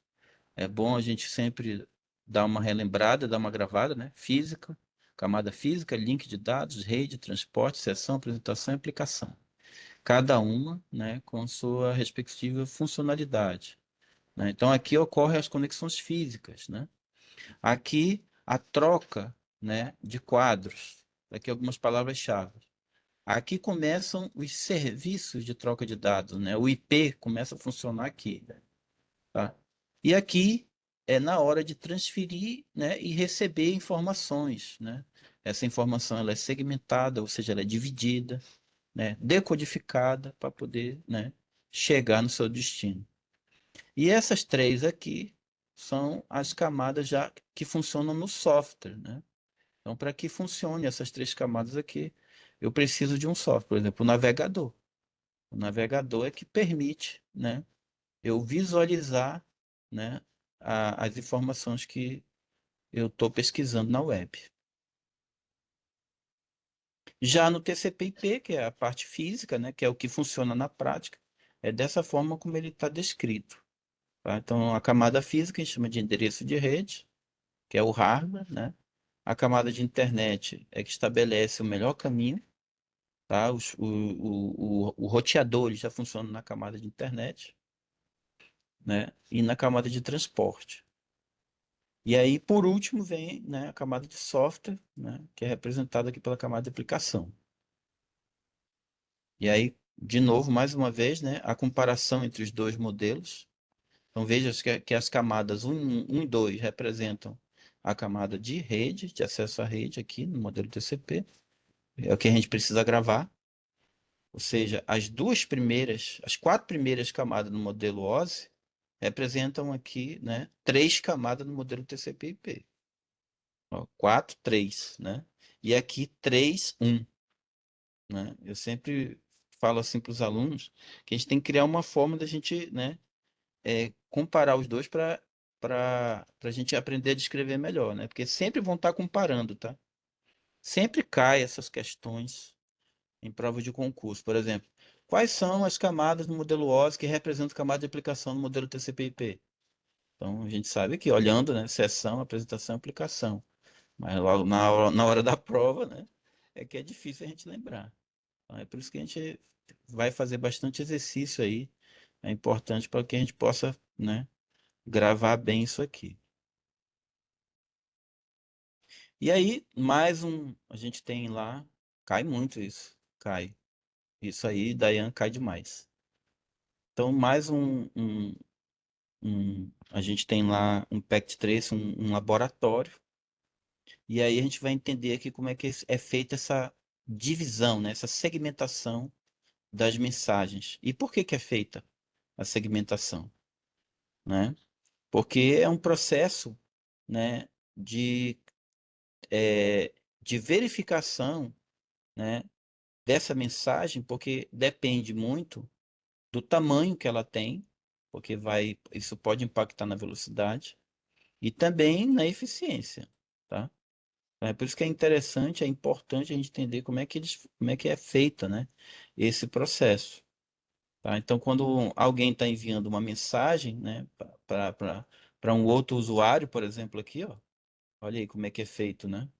É bom a gente sempre dar uma relembrada, dar uma gravada, né? Física, camada física, link de dados, rede, transporte, sessão, apresentação e aplicação. Cada uma, né, com sua respectiva funcionalidade, né? Então aqui ocorrem as conexões físicas, né? Aqui a troca, né, de quadros. Aqui algumas palavras-chave. Aqui começam os serviços de troca de dados, né? O IP começa a funcionar aqui, tá? E aqui é na hora de transferir, né, e receber informações, né? Essa informação ela é segmentada, ou seja, ela é dividida, né, decodificada para poder, né, chegar no seu destino. E essas três aqui são as camadas já que funcionam no software, né? Então, para que funcione essas três camadas aqui, eu preciso de um software, por exemplo, o navegador. O navegador é que permite, né, eu visualizar, né, as informações que eu estou pesquisando na web. Já no TCP/IP, que é a parte física, né, que é o que funciona na prática, é dessa forma como ele está descrito. Tá? Então, a camada física a gente chama de endereço de rede, que é o hardware, né? A camada de internet é que estabelece o melhor caminho, tá? O roteador ele já funciona na camada de internet, né? E na camada de transporte. E aí, por último, vem, né, a camada de software, né, que é representada aqui pela camada de aplicação. E aí, de novo, mais uma vez, né, a comparação entre os dois modelos. Então, veja que as camadas 1 e 2 representam a camada de rede, de acesso à rede aqui no modelo TCP. É o que a gente precisa gravar. Ou seja, as 4 primeiras camadas no modelo OSI representam aqui, né, 3 camadas no modelo TCP/IP. 4, 3, né? E aqui 3, 1, né? Eu sempre falo assim para os alunos que a gente tem que criar uma forma da gente, né, comparar os dois para a gente aprender a descrever melhor, né? Porque sempre vão estar comparando, tá? Sempre cai essas questões em prova de concurso. Por exemplo, quais são as camadas no modelo OSI que representam camada de aplicação no modelo TCP/IP? Então, a gente sabe que olhando, né, seção, apresentação e aplicação. Mas logo na hora da prova, né, é que é difícil a gente lembrar. Então, é por isso que a gente vai fazer bastante exercício aí. É importante para que a gente possa, né, gravar bem isso aqui. E aí, a gente tem lá, cai muito isso, cai. Isso aí, Dayan, cai demais. Então, a gente tem lá um packet trace, um laboratório, e aí a gente vai entender aqui como é que é feita essa divisão, né, essa segmentação das mensagens. E por que que é feita a segmentação, né? Porque é um processo, né, de, de verificação, né, dessa mensagem, porque depende muito do tamanho que ela tem, porque isso pode impactar na velocidade e também na eficiência, tá? É por isso que é interessante, é importante a gente entender como é que é feita, né, esse processo. Tá? Então, quando alguém está enviando uma mensagem, né, para um outro usuário, por exemplo, aqui, ó, olha aí como é que é feito, né?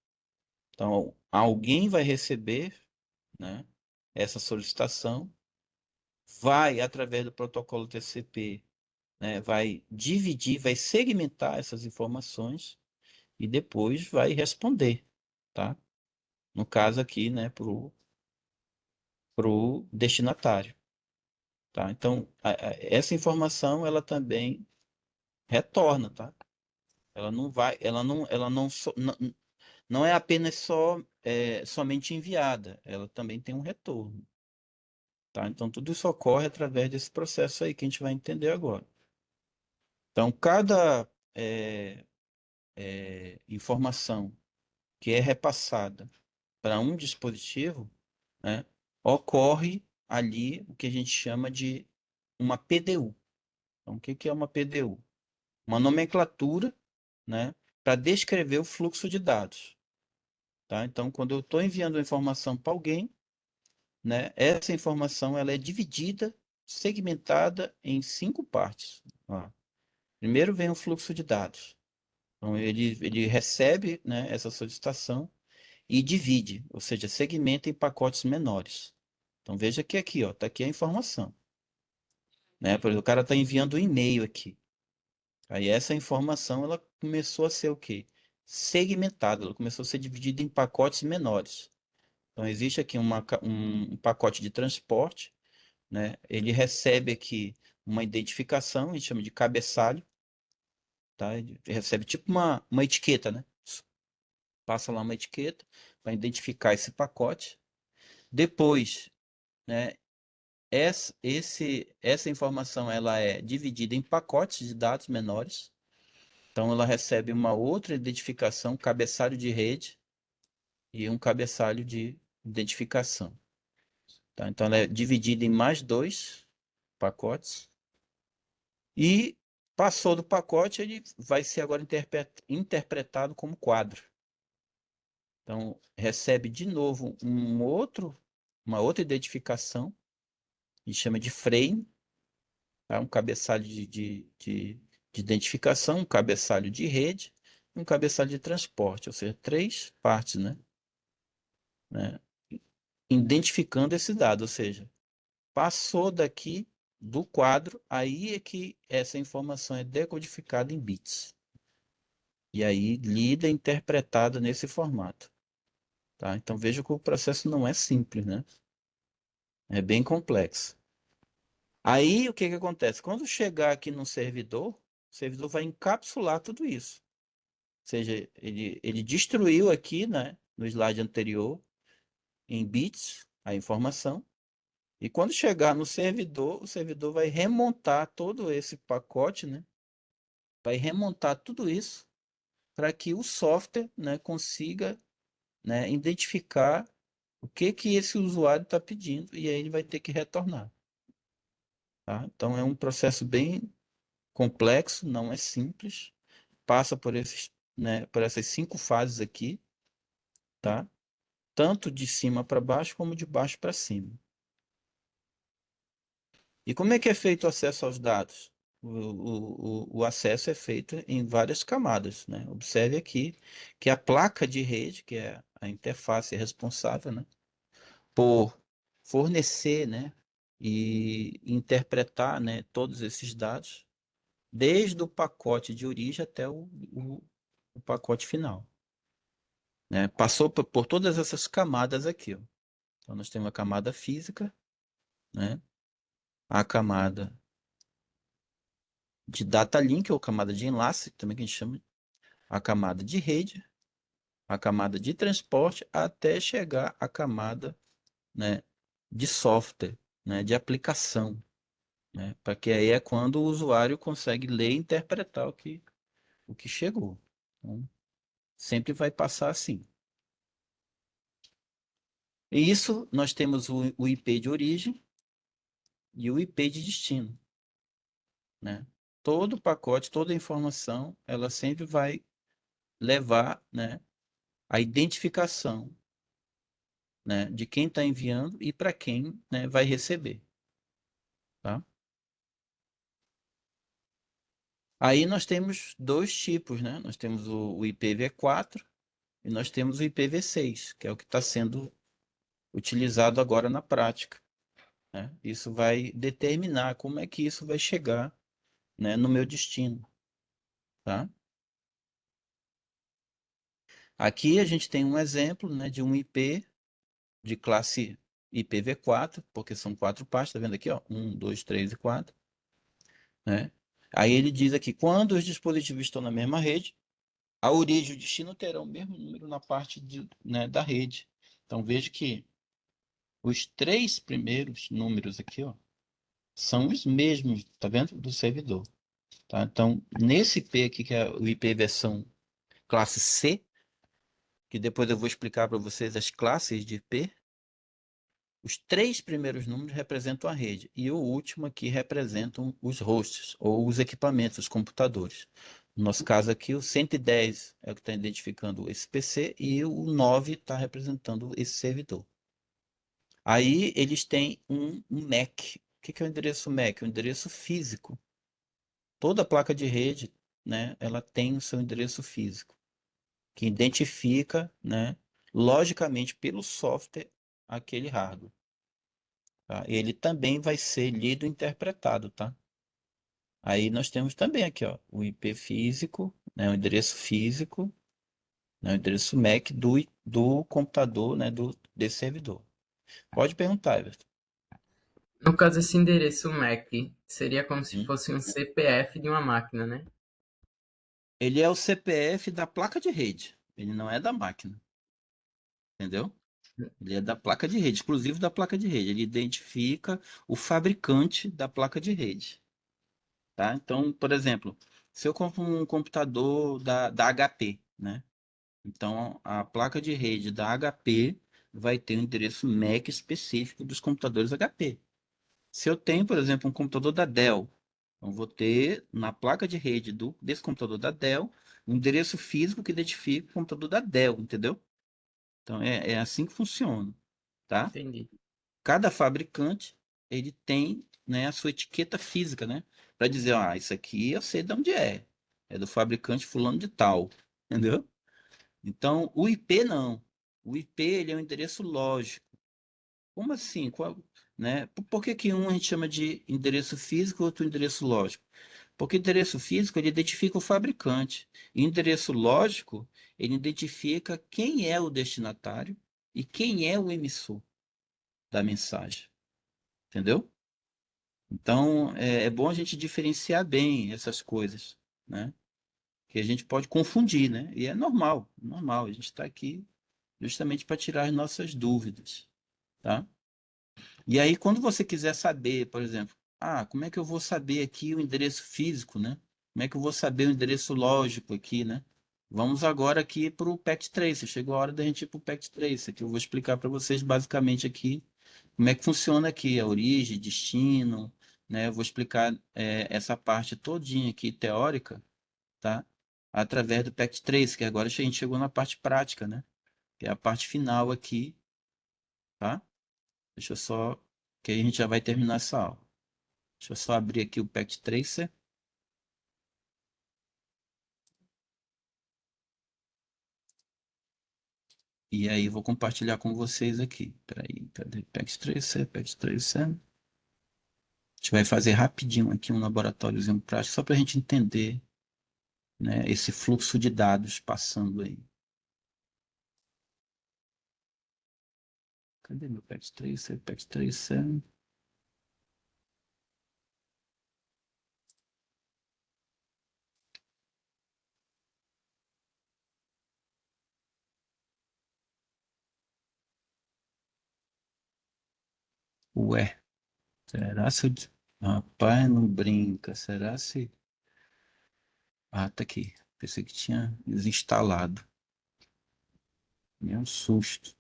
Então, alguém vai receber, né, essa solicitação, vai, através do protocolo TCP, né, vai dividir, vai segmentar essas informações e depois vai responder, tá? no caso aqui, né, pro destinatário, tá? Então, essa informação, ela também retorna, tá? Ela não vai, ela não, não é apenas somente enviada, ela também tem um retorno, tá? Então, tudo isso ocorre através desse processo aí que a gente vai entender agora. Então, cada informação que é repassada para um dispositivo, né, ocorre ali o que a gente chama de uma PDU. Então, o que que é uma PDU? Uma nomenclatura, né, para descrever o fluxo de dados. Tá? Então, quando eu estou enviando uma informação para alguém, né, essa informação ela é dividida, segmentada em 5 partes. Ó. Primeiro vem o fluxo de dados. Então, ele recebe, né, essa solicitação e divide, ou seja, segmenta em pacotes menores. Então, veja que aqui, ó, está aqui a informação. Né? Por exemplo, o cara está enviando um e-mail aqui. Aí essa informação ela começou a ser o quê? Segmentada, ela começou a ser dividida em pacotes menores. Então, existe aqui um pacote de transporte, né? Ele recebe aqui uma identificação, a gente chama de cabeçalho, tá? Ele recebe tipo uma etiqueta, né? Passa lá uma etiqueta para identificar esse pacote. Depois, né, essa informação ela é dividida em pacotes de dados menores. Então, ela recebe uma outra identificação, cabeçalho de rede e um cabeçalho de identificação. Tá? Então, ela é dividida em mais 2 pacotes. E passou do pacote, ele vai ser agora interpretado como quadro. Então, recebe de novo uma outra identificação, que chama de frame, tá? Um cabeçalho de identificação, um cabeçalho de rede e um cabeçalho de transporte, ou seja, 3 partes, né? Identificando esse dado, ou seja, passou daqui do quadro, aí é que essa informação é decodificada em bits. E aí lida e interpretada nesse formato. Tá? Então veja que o processo não é simples, né? É bem complexo. Aí o que que acontece? Quando chegar aqui no servidor, o servidor vai encapsular tudo isso. Ou seja, ele destruiu aqui, né, no slide anterior, em bits, a informação. E quando chegar no servidor, o servidor vai remontar todo esse pacote, né? Vai remontar tudo isso para que o software, né, consiga, né, identificar o que que esse usuário está pedindo e aí ele vai ter que retornar. Tá? Então é um processo bem complexo, não é simples, passa por esses, né, por essas 5 fases aqui, tá? Tanto de cima para baixo como de baixo para cima. E como é que é feito o acesso aos dados? O acesso é feito em várias camadas, né? Observe aqui que a placa de rede, que é a interface responsável, né, por fornecer, né, e interpretar, né, todos esses dados, desde o pacote de origem até o pacote final. Né? Passou por todas essas camadas aqui. Ó. Então, nós temos a camada física, né, a camada de data link, ou camada de enlace, também que a gente chama, a camada de rede, a camada de transporte, até chegar à camada, né, de software, né, de aplicação. Né, para que aí é quando o usuário consegue ler e interpretar o que chegou. Então, sempre vai passar assim. E isso nós temos o IP de origem e o IP de destino. Né? Todo pacote, toda informação, ela sempre vai levar, né, a identificação, né, de quem está enviando e para quem, né, vai receber. Tá? Aí nós temos 2 tipos, né? Nós temos o IPv4 e nós temos o IPv6, que é o que está sendo utilizado agora na prática. Né? Isso vai determinar como é que isso vai chegar, né, no meu destino. Tá? Aqui a gente tem um exemplo, né, de um IP de classe IPv4, porque são 4 partes, tá vendo aqui, ó? 1, 2, 3 e 4, né? Aí ele diz aqui, quando os dispositivos estão na mesma rede, a origem e o destino terão o mesmo número na parte né, da rede. Então veja que os 3 primeiros números aqui, ó, são os mesmos, tá vendo? Do servidor. Tá? Então, nesse IP aqui, que é o IP versão classe C, que depois eu vou explicar para vocês as classes de IP, os 3 primeiros números representam a rede e o último aqui representam os hosts, ou os equipamentos, os computadores. No nosso caso aqui, o 110 é o que está identificando esse PC e o 9 está representando esse servidor. Aí eles têm um MAC. O que é o endereço MAC? O endereço físico. Toda placa de rede, né, ela tem o seu endereço físico, que identifica, né, logicamente pelo software aquele hardware. Tá? Ele também vai ser lido e interpretado, tá? Aí nós temos também aqui, ó, o IP físico, né, o endereço físico, né, o endereço MAC do computador, né, desse servidor. Pode perguntar, Everton.
No caso, esse endereço MAC seria como se
Uhum.
fosse um CPF de uma máquina, né?
Ele é o CPF da placa de rede. Ele não é da máquina. Entendeu? Ele é da placa de rede, exclusivo da placa de rede. Ele identifica o fabricante da placa de rede. Tá? Então, por exemplo, se eu compro um computador da HP, né? Então, a placa de rede da HP vai ter um endereço MAC específico dos computadores HP. Se eu tenho, por exemplo, um computador da Dell, eu vou ter na placa de rede desse computador da Dell um endereço físico que identifica o computador da Dell, entendeu? Então, é assim que funciona, tá?
Entendi.
Cada fabricante ele tem, né, a sua etiqueta física, né? Para dizer, ah, isso aqui eu sei de onde é. É do fabricante fulano de tal, entendeu? Então, o IP não. O IP ele é um endereço lógico. Como assim? Né? Por que que um a gente chama de endereço físico e outro endereço lógico? Porque endereço físico ele identifica o fabricante. E endereço lógico ele identifica quem é o destinatário e quem é o emissor da mensagem. Entendeu? Então, é bom a gente diferenciar bem essas coisas, né? Que a gente pode confundir, né? E é normal, normal. A gente está aqui justamente para tirar as nossas dúvidas, tá? E aí, quando você quiser saber, por exemplo, como é que eu vou saber aqui o endereço físico, né? Como é que eu vou saber o endereço lógico aqui, né? Vamos agora aqui para o Packet Tracer. Chegou a hora da gente ir para o Packet Tracer, que eu vou explicar para vocês basicamente aqui como é que funciona aqui, a origem, destino, né? Eu vou explicar essa parte todinha aqui, teórica, tá? Através do Packet Tracer, que agora a gente chegou na parte prática, né? Que é a parte final aqui, tá? Deixa eu só, que aí a gente já vai terminar essa aula. Deixa eu só abrir aqui o Packet Tracer. E aí vou compartilhar com vocês aqui. Peraí, cadê Packet Tracer? Packet Tracer. A gente vai fazer rapidinho aqui um laboratóriozinho prático, só para a gente entender, né, esse fluxo de dados passando aí. Cadê meu Packet Tracer? Packet Tracer. Ué, será se eu... Rapaz, não brinca. Será se... Ah, tá aqui. Pensei que tinha desinstalado. É um susto.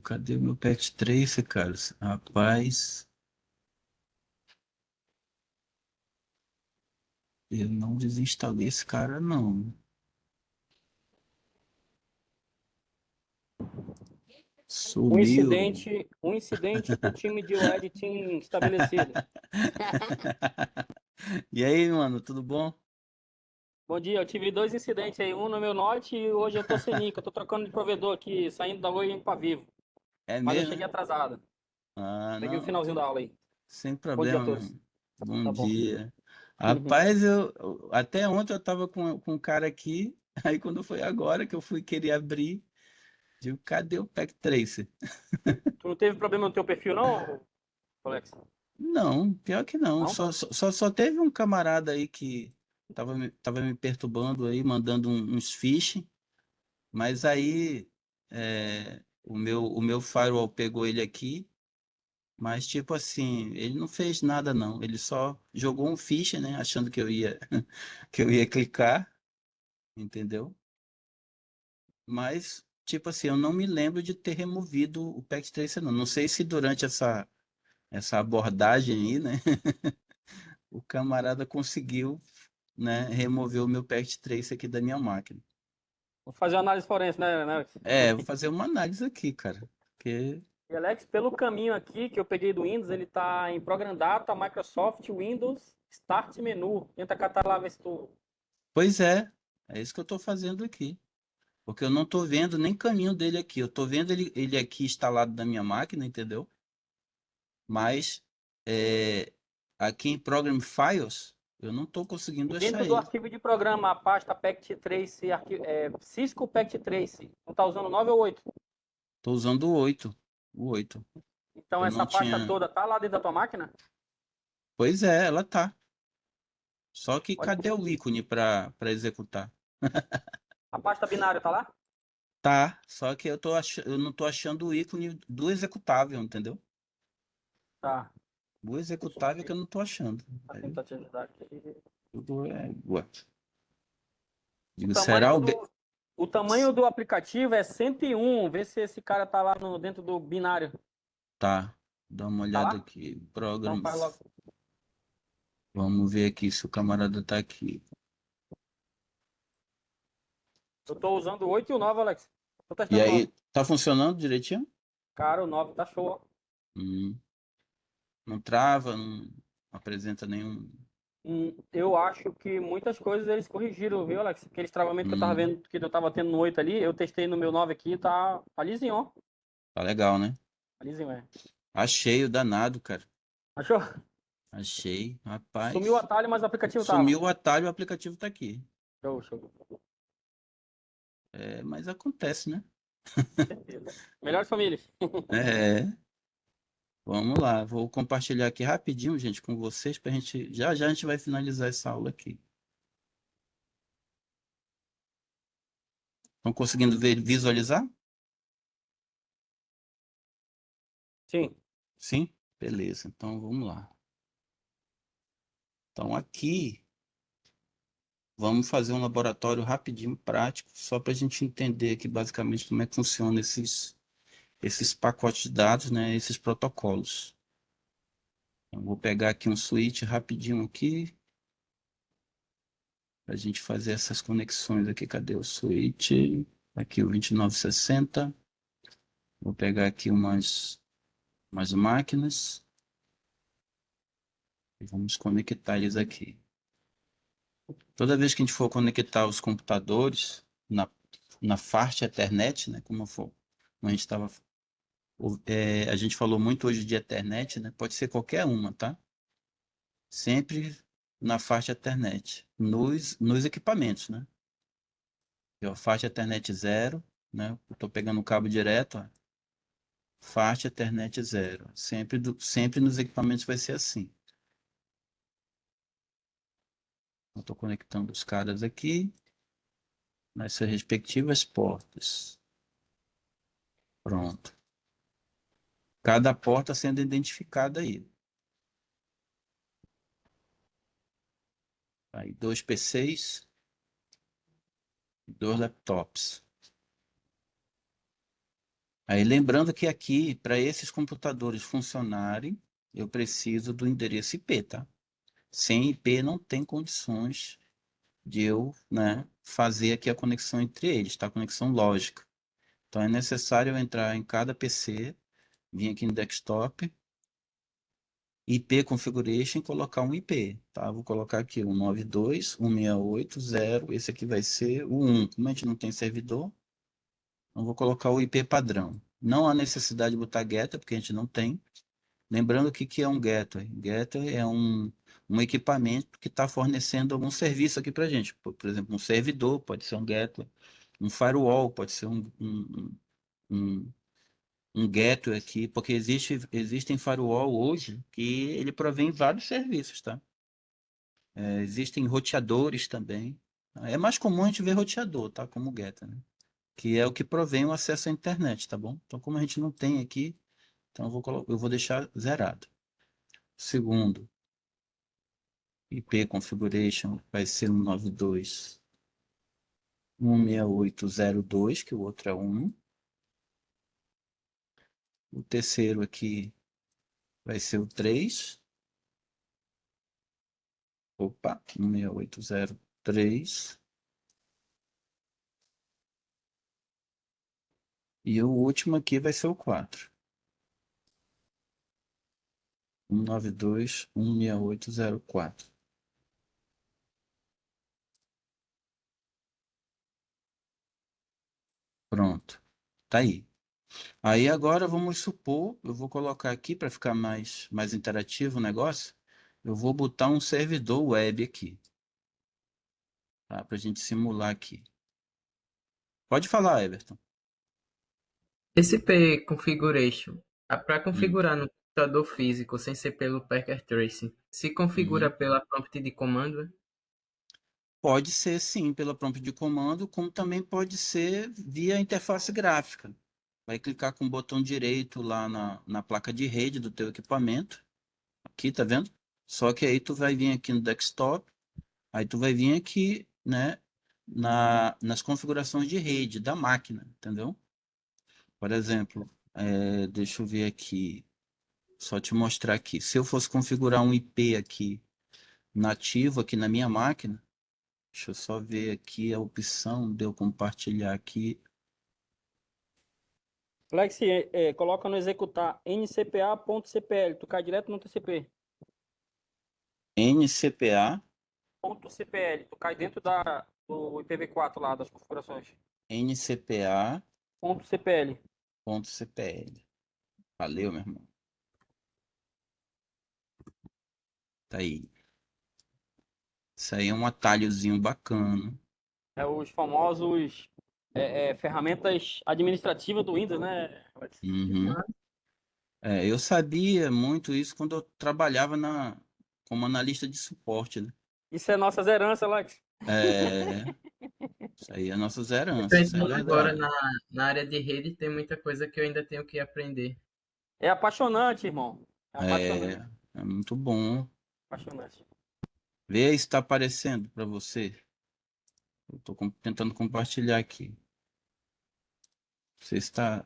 Cadê meu Packet Tracer, cara? Rapaz... Eu não desinstalei esse cara, não. Sumiu.
Um incidente com o time de Red Team estabelecido.
E aí, mano, tudo bom?
Bom dia, eu tive dois incidentes aí, um no meu Note e hoje eu tô sem link, eu tô trocando de provedor aqui, saindo da Oi para Vivo,
É
mas eu
mesmo,
cheguei
né?
atrasado.
Ah,
Peguei o
não,
finalzinho da aula aí.
sem
Bom dia a
problema,
todos.
mano. Bom
Tá bom.
dia. Rapaz, até ontem eu tava com um cara aqui, aí quando foi agora que eu fui querer abrir, digo, cadê o Pack Tracer?
Tu não teve problema no teu perfil não, Alex?
Não, pior que não.
Não?
Só teve um camarada aí que tava me perturbando aí, mandando uns phishing, mas aí o meu firewall pegou ele aqui, mas tipo assim, ele não fez nada não. Ele só jogou um phishing, né? Achando que eu ia, que eu ia clicar, entendeu? Mas, tipo assim, eu não me lembro de ter removido o Packet Tracer, não. Não sei se durante essa abordagem aí, né? O camarada conseguiu, né, remover o meu Packet Tracer aqui da minha máquina.
Vou fazer uma análise forense, né, Alex?
Vou fazer uma análise aqui, cara. Porque,
E Alex, pelo caminho aqui que eu peguei do Windows, ele tá em Program Data, Microsoft, Windows, Start Menu. Tenta catar lá, ver se tu...
pois é isso que eu estou fazendo aqui. Porque eu não estou vendo nem caminho dele aqui. Eu estou vendo ele aqui instalado na minha máquina, entendeu? Mas é, aqui em Program Files, eu não estou conseguindo
E
achar
dentro do
ele.
arquivo de programa, a pasta Packet Trace, Cisco Packet Trace, não tá usando o 9 ou 8?
Estou usando o 8. O 8.
Então
Eu
essa
não
pasta
tinha.
toda tá lá dentro da tua máquina?
Pois é, ela tá. Só que
Olha,
cadê o ícone para executar?
a pasta binária tá lá?
Tá, só que eu não tô achando o ícone do executável, entendeu?
Tá,
O
deixa eu
executável que
ver,
eu não tô achando.
pra
Aí,
tentar te ajudar aqui.
tudo what?
O
Digo, será
tamanho do, o tamanho do aplicativo é 101, vê se esse cara tá lá no, dentro do binário.
Tá, dá uma
Tá
olhada
lá?
aqui.
Então
Program.
faz logo.
Vamos ver aqui se o camarada tá aqui.
Eu tô usando o 8 e o 9, Alex. Tô
E
testando o 9.
aí, tá funcionando direitinho?
Cara, o 9 tá show, ó.
Hum, não trava, não apresenta nenhum.
Eu acho que muitas coisas eles corrigiram, viu, Alex? Aqueles travamentos que eu tava
Hum,
vendo, que eu tava tendo no 8 ali, eu testei no meu 9 aqui, tá lisinho, ó.
tá legal, né?
Tá lisinho, é.
Achei o danado, cara.
Achou?
Achei,
Sumiu o
rapaz.
atalho, mas o aplicativo tava.
Sumiu o atalho, o aplicativo tá aqui.
Show, show.
Mas acontece, né?
Certeza. Melhores famílias.
É, vamos lá. Vou compartilhar aqui rapidinho, gente, com vocês, pra gente. Já já a gente vai finalizar essa aula aqui. Estão conseguindo ver, visualizar?
Sim.
Sim? Beleza, então vamos lá. Então aqui vamos fazer um laboratório rapidinho, prático, só para a gente entender aqui basicamente como é que funciona esses pacotes de dados, né? Esses protocolos. Então, vou pegar aqui um switch rapidinho aqui, para a gente fazer essas conexões aqui. Cadê o switch? Aqui o 2960. Vou pegar aqui umas máquinas e vamos conectar eles aqui. Toda vez que a gente for conectar os computadores na FARC Ethernet, né, como a gente estava, a gente falou muito hoje de Ethernet, né, pode ser qualquer uma, tá? Sempre na FARC Ethernet, nos equipamentos, né? Ó, FARC Ethernet 0, né? Estou pegando o cabo direto, ó, FARC Ethernet 0. Sempre nos equipamentos vai ser assim. Estou conectando os caras aqui nas suas respectivas portas. Pronto. Cada porta sendo identificada aí. Aí, dois PCs, dois laptops. Aí, lembrando que aqui, para esses computadores funcionarem, eu preciso do endereço IP, tá? Sem IP não tem condições de eu, né, fazer aqui a conexão entre eles, tá? Conexão lógica. Então é necessário eu entrar em cada PC, vir aqui no desktop, IP configuration e colocar um IP, tá? Vou colocar aqui o 192.168.0, esse aqui vai ser o 1. Como a gente não tem servidor, eu vou colocar o IP padrão. Não há necessidade de botar getter, porque a gente não tem. Lembrando que é um gateway. Gateway é um equipamento que está fornecendo algum serviço aqui para a gente. Por exemplo, um servidor pode ser um gateway, um firewall pode ser um, um gateway aqui, porque existem firewall hoje que ele provém vários serviços, tá? Existem roteadores também. É mais comum a gente ver roteador, tá? Como gateway, né? Que é o que provém o acesso à internet, tá bom? Então, como a gente não tem aqui, então eu vou deixar zerado. Segundo, IP configuration vai ser 192.168.0.2, que o outro é 1. O terceiro aqui vai ser o 3. Opa, 168.0.3. E o último aqui vai ser o 4. 192.168.0.4. Pronto. Tá aí. Aí agora vamos supor, eu vou colocar aqui para ficar mais interativo o negócio, eu vou botar um servidor web aqui, tá? Para a gente simular aqui. Pode falar, Everton.
Esse P configuration, para
Hum,
configurar no computador físico sem ser pelo Packet Tracing, se configura
uhum.
pela prompt de comando?
Pode ser sim pela prompt de comando, como também pode ser via interface gráfica. Vai clicar com o botão direito lá na placa de rede do teu equipamento. Aqui, tá vendo? Só que aí tu vai vir aqui no desktop, aí tu vai vir aqui, né, nas configurações de rede da máquina, entendeu? Por exemplo, deixa eu ver aqui, só te mostrar aqui. Se eu fosse configurar um IP aqui nativo aqui na minha máquina, deixa eu só ver aqui a opção de eu compartilhar aqui.
Alex, coloca no executar ncpa.cpl, tu cai direto no TCP.
NCPA,
.cpl, tu cai dentro do IPv4 lá, das configurações.
NCPA.cpl.
.cpl.
Valeu, meu irmão. Tá aí. Isso aí é um atalhozinho bacana.
É os famosos ferramentas administrativas do Windows, né, Alex?
Uhum. Eu sabia muito isso quando eu trabalhava como analista de suporte, né?
Isso é nossas heranças, Alex.
É, isso aí é nossas
Eu tô
heranças, isso é
entrando agora
verdade.
na área de rede, tem muita coisa que eu ainda tenho que aprender.
É apaixonante, irmão. É
É,
apaixonante.
é muito bom.
Apaixonante.
Vê aí se está aparecendo para você. Eu estou tentando compartilhar aqui. Você está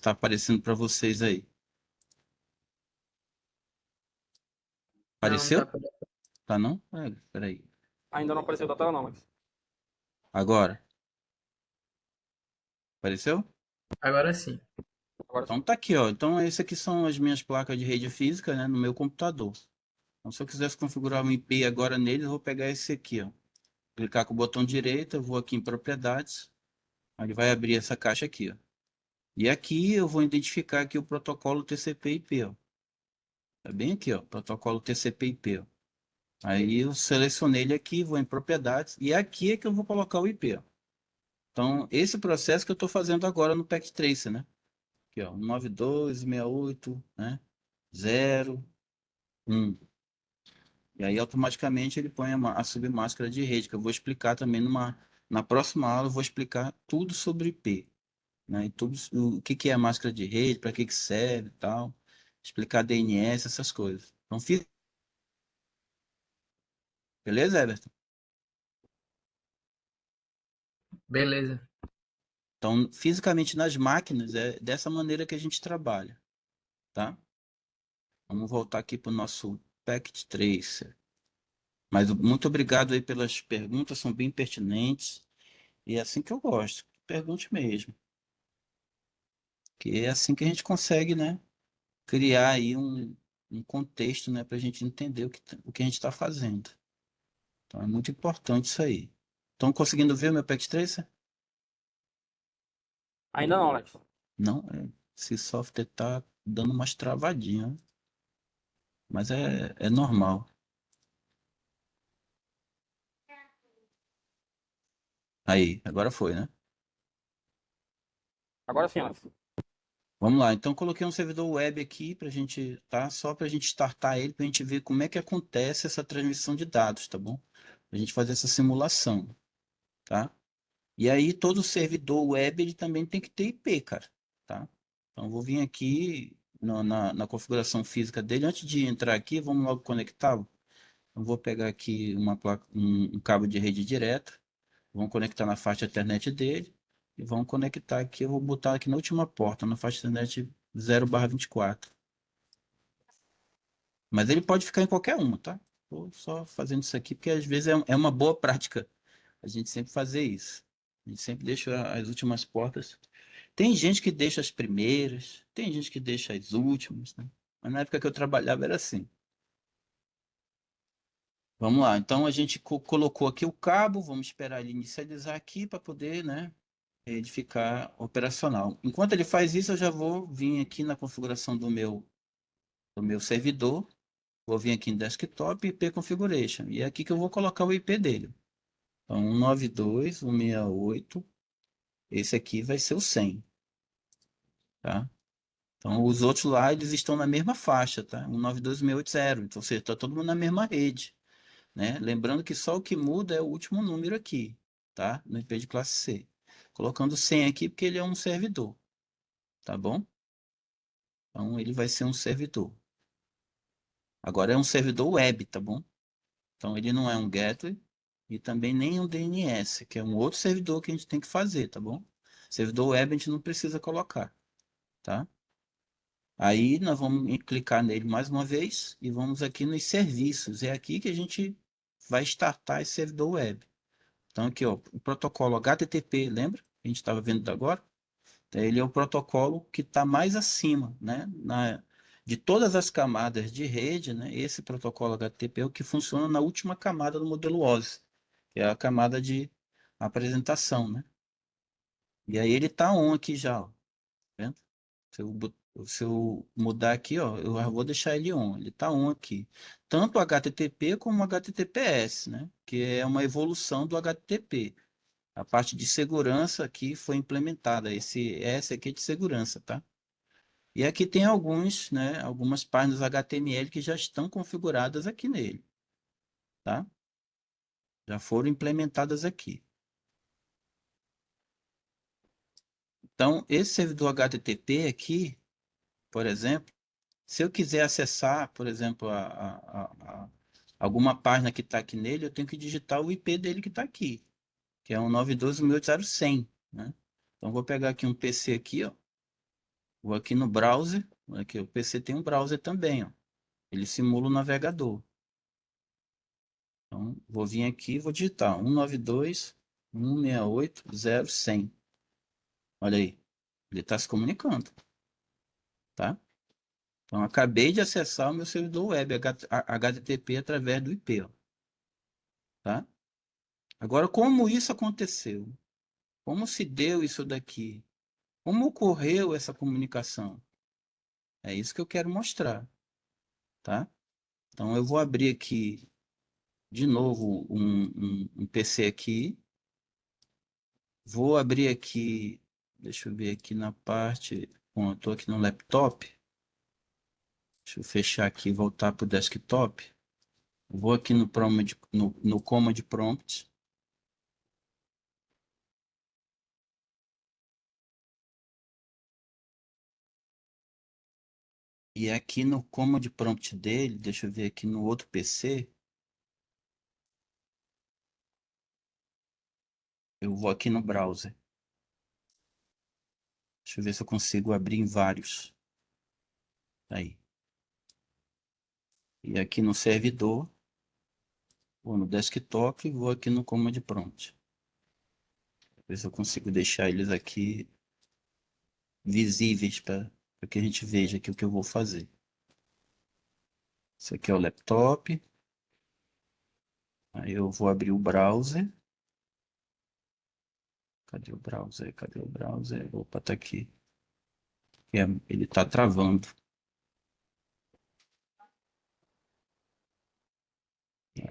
aparecendo para vocês aí.
Não, não tá
Apareceu?
aparecendo.
Tá não? Peraí.
Ainda não apareceu da tela, não, Alex.
Agora. Apareceu?
Agora sim.
Agora
Então
sim.
tá aqui, ó. Então essas aqui são as minhas placas de rede física, né, no meu computador. Então se eu quisesse configurar um IP agora nele, eu vou pegar esse aqui, ó. Clicar com o botão direito, eu vou aqui em propriedades. Aí ele vai abrir essa caixa aqui, ó. E aqui eu vou identificar aqui o protocolo TCP/IP, ó. Tá bem aqui, ó, protocolo TCP/IP, ó. Aí eu selecionei ele aqui, vou em propriedades e aqui é que eu vou colocar o IP, ó. Então, esse processo que eu estou fazendo agora no Packet Tracer, né? Aqui, ó, 92.68, né? 0, 1. E aí automaticamente ele põe a submáscara de rede, que eu vou explicar também na próxima aula, eu vou explicar tudo sobre IP, né? E tudo o que é a máscara de rede, para que serve e tal, explicar DNS, essas coisas. Então, beleza, Everton?
Beleza.
Então, fisicamente nas máquinas é dessa maneira que a gente trabalha, tá? Vamos voltar aqui para o nosso Packet Tracer. Mas muito obrigado aí pelas perguntas, são bem pertinentes. E é assim que eu gosto. Pergunte mesmo. Que é assim que a gente consegue, né, criar aí um contexto, né, para a gente entender o que a gente está fazendo. Então é muito importante isso aí. Estão conseguindo ver o meu Pack Tracer?
Ainda não, Alex.
Não, esse software está dando umas travadinhas, mas é normal. Aí, agora foi, né?
Agora sim, Alex.
Vamos lá, então coloquei um servidor web aqui para a gente, tá? Só para a gente startar ele, para a gente ver como é que acontece essa transmissão de dados, tá bom? Para a gente fazer essa simulação, tá? E aí todo servidor web ele também tem que ter IP, cara, tá? Então vou vir aqui na configuração física dele. Antes de entrar aqui, vamos logo conectá-lo. Eu vou pegar aqui um cabo de rede direta, vamos conectar na faixa Ethernet dele e vamos conectar aqui. Eu vou botar aqui na última porta, na faixa Ethernet 0/24. Mas ele pode ficar em qualquer uma, tá? Estou só fazendo isso aqui porque às vezes é uma boa prática a gente sempre fazer isso. A gente sempre deixa as últimas portas. Tem gente que deixa as primeiras, tem gente que deixa as últimas, né? Mas na época que eu trabalhava era assim. Vamos lá, então a gente colocou aqui o cabo, vamos esperar ele inicializar aqui para poder, né, ele ficar operacional. Enquanto ele faz isso, eu já vou vir aqui na configuração do meu servidor, vou vir aqui em desktop, IP configuration, e é aqui que eu vou colocar o IP dele. Então, 192.168, esse aqui vai ser o 100, tá? Então, os outros lá, eles estão na mesma faixa, tá? 192.180, então, ou seja, está todo mundo na mesma rede, né? Lembrando que só o que muda é o último número aqui, tá? No IP de classe C. Colocando 100 aqui porque ele é um servidor, tá bom? Então, ele vai ser um servidor. Agora é um servidor web, tá bom? Então, ele não é um gateway e também nem um DNS, que é um outro servidor que a gente tem que fazer, tá bom? Servidor web a gente não precisa colocar, tá? Aí nós vamos clicar nele mais uma vez e vamos aqui nos serviços. É aqui que a gente vai startar esse servidor web. Então aqui, ó, o protocolo HTTP, lembra? A gente estava vendo agora. Então, ele é o protocolo que está mais acima, né? De todas as camadas de rede, né? Esse protocolo HTTP é o que funciona na última camada do modelo OSI, que é a camada de apresentação, né? E aí ele está on aqui já, ó, tá vendo? Se eu mudar aqui, ó, eu já vou deixar ele on. Ele está on aqui. Tanto o HTTP como o HTTPS, né? Que é uma evolução do HTTP. A parte de segurança aqui foi implementada. Esse S aqui é de segurança, tá? E aqui tem alguns, né? Algumas páginas HTML que já estão configuradas aqui nele, tá? Já foram implementadas aqui. Então, esse servidor HTTP aqui, por exemplo, se eu quiser acessar, por exemplo, alguma página que está aqui nele, eu tenho que digitar o IP dele que está aqui, que é um 192.168.100, né? Então, vou pegar aqui um PC aqui, ó. Vou aqui no browser. Aqui, o PC tem um browser também, ó. Ele simula o navegador. Então, vou vir aqui e vou digitar 192.168.0.100. Olha aí, ele está se comunicando, tá? Então, acabei de acessar o meu servidor web HTTP através do IP, ó, tá? Agora, como isso aconteceu? Como se deu isso daqui? Como ocorreu essa comunicação? É isso que eu quero mostrar, tá? Então, eu vou abrir aqui de novo um PC aqui. Vou abrir aqui, deixa eu ver aqui na parte, bom, eu estou aqui no laptop. Deixa eu fechar aqui e voltar para o desktop. Vou aqui no Command Prompt. E aqui no Command Prompt dele, deixa eu ver aqui no outro PC. Eu vou aqui no browser. Deixa eu ver se eu consigo abrir em vários. Aí. E aqui no servidor. Vou no desktop e vou aqui no Command Prompt. Ver se eu consigo deixar eles aqui visíveis para que a gente veja aqui o que eu vou fazer. Esse aqui é o laptop. Aí eu vou abrir o browser. Cadê o browser? Cadê o browser? Opa, tá aqui. Ele tá travando.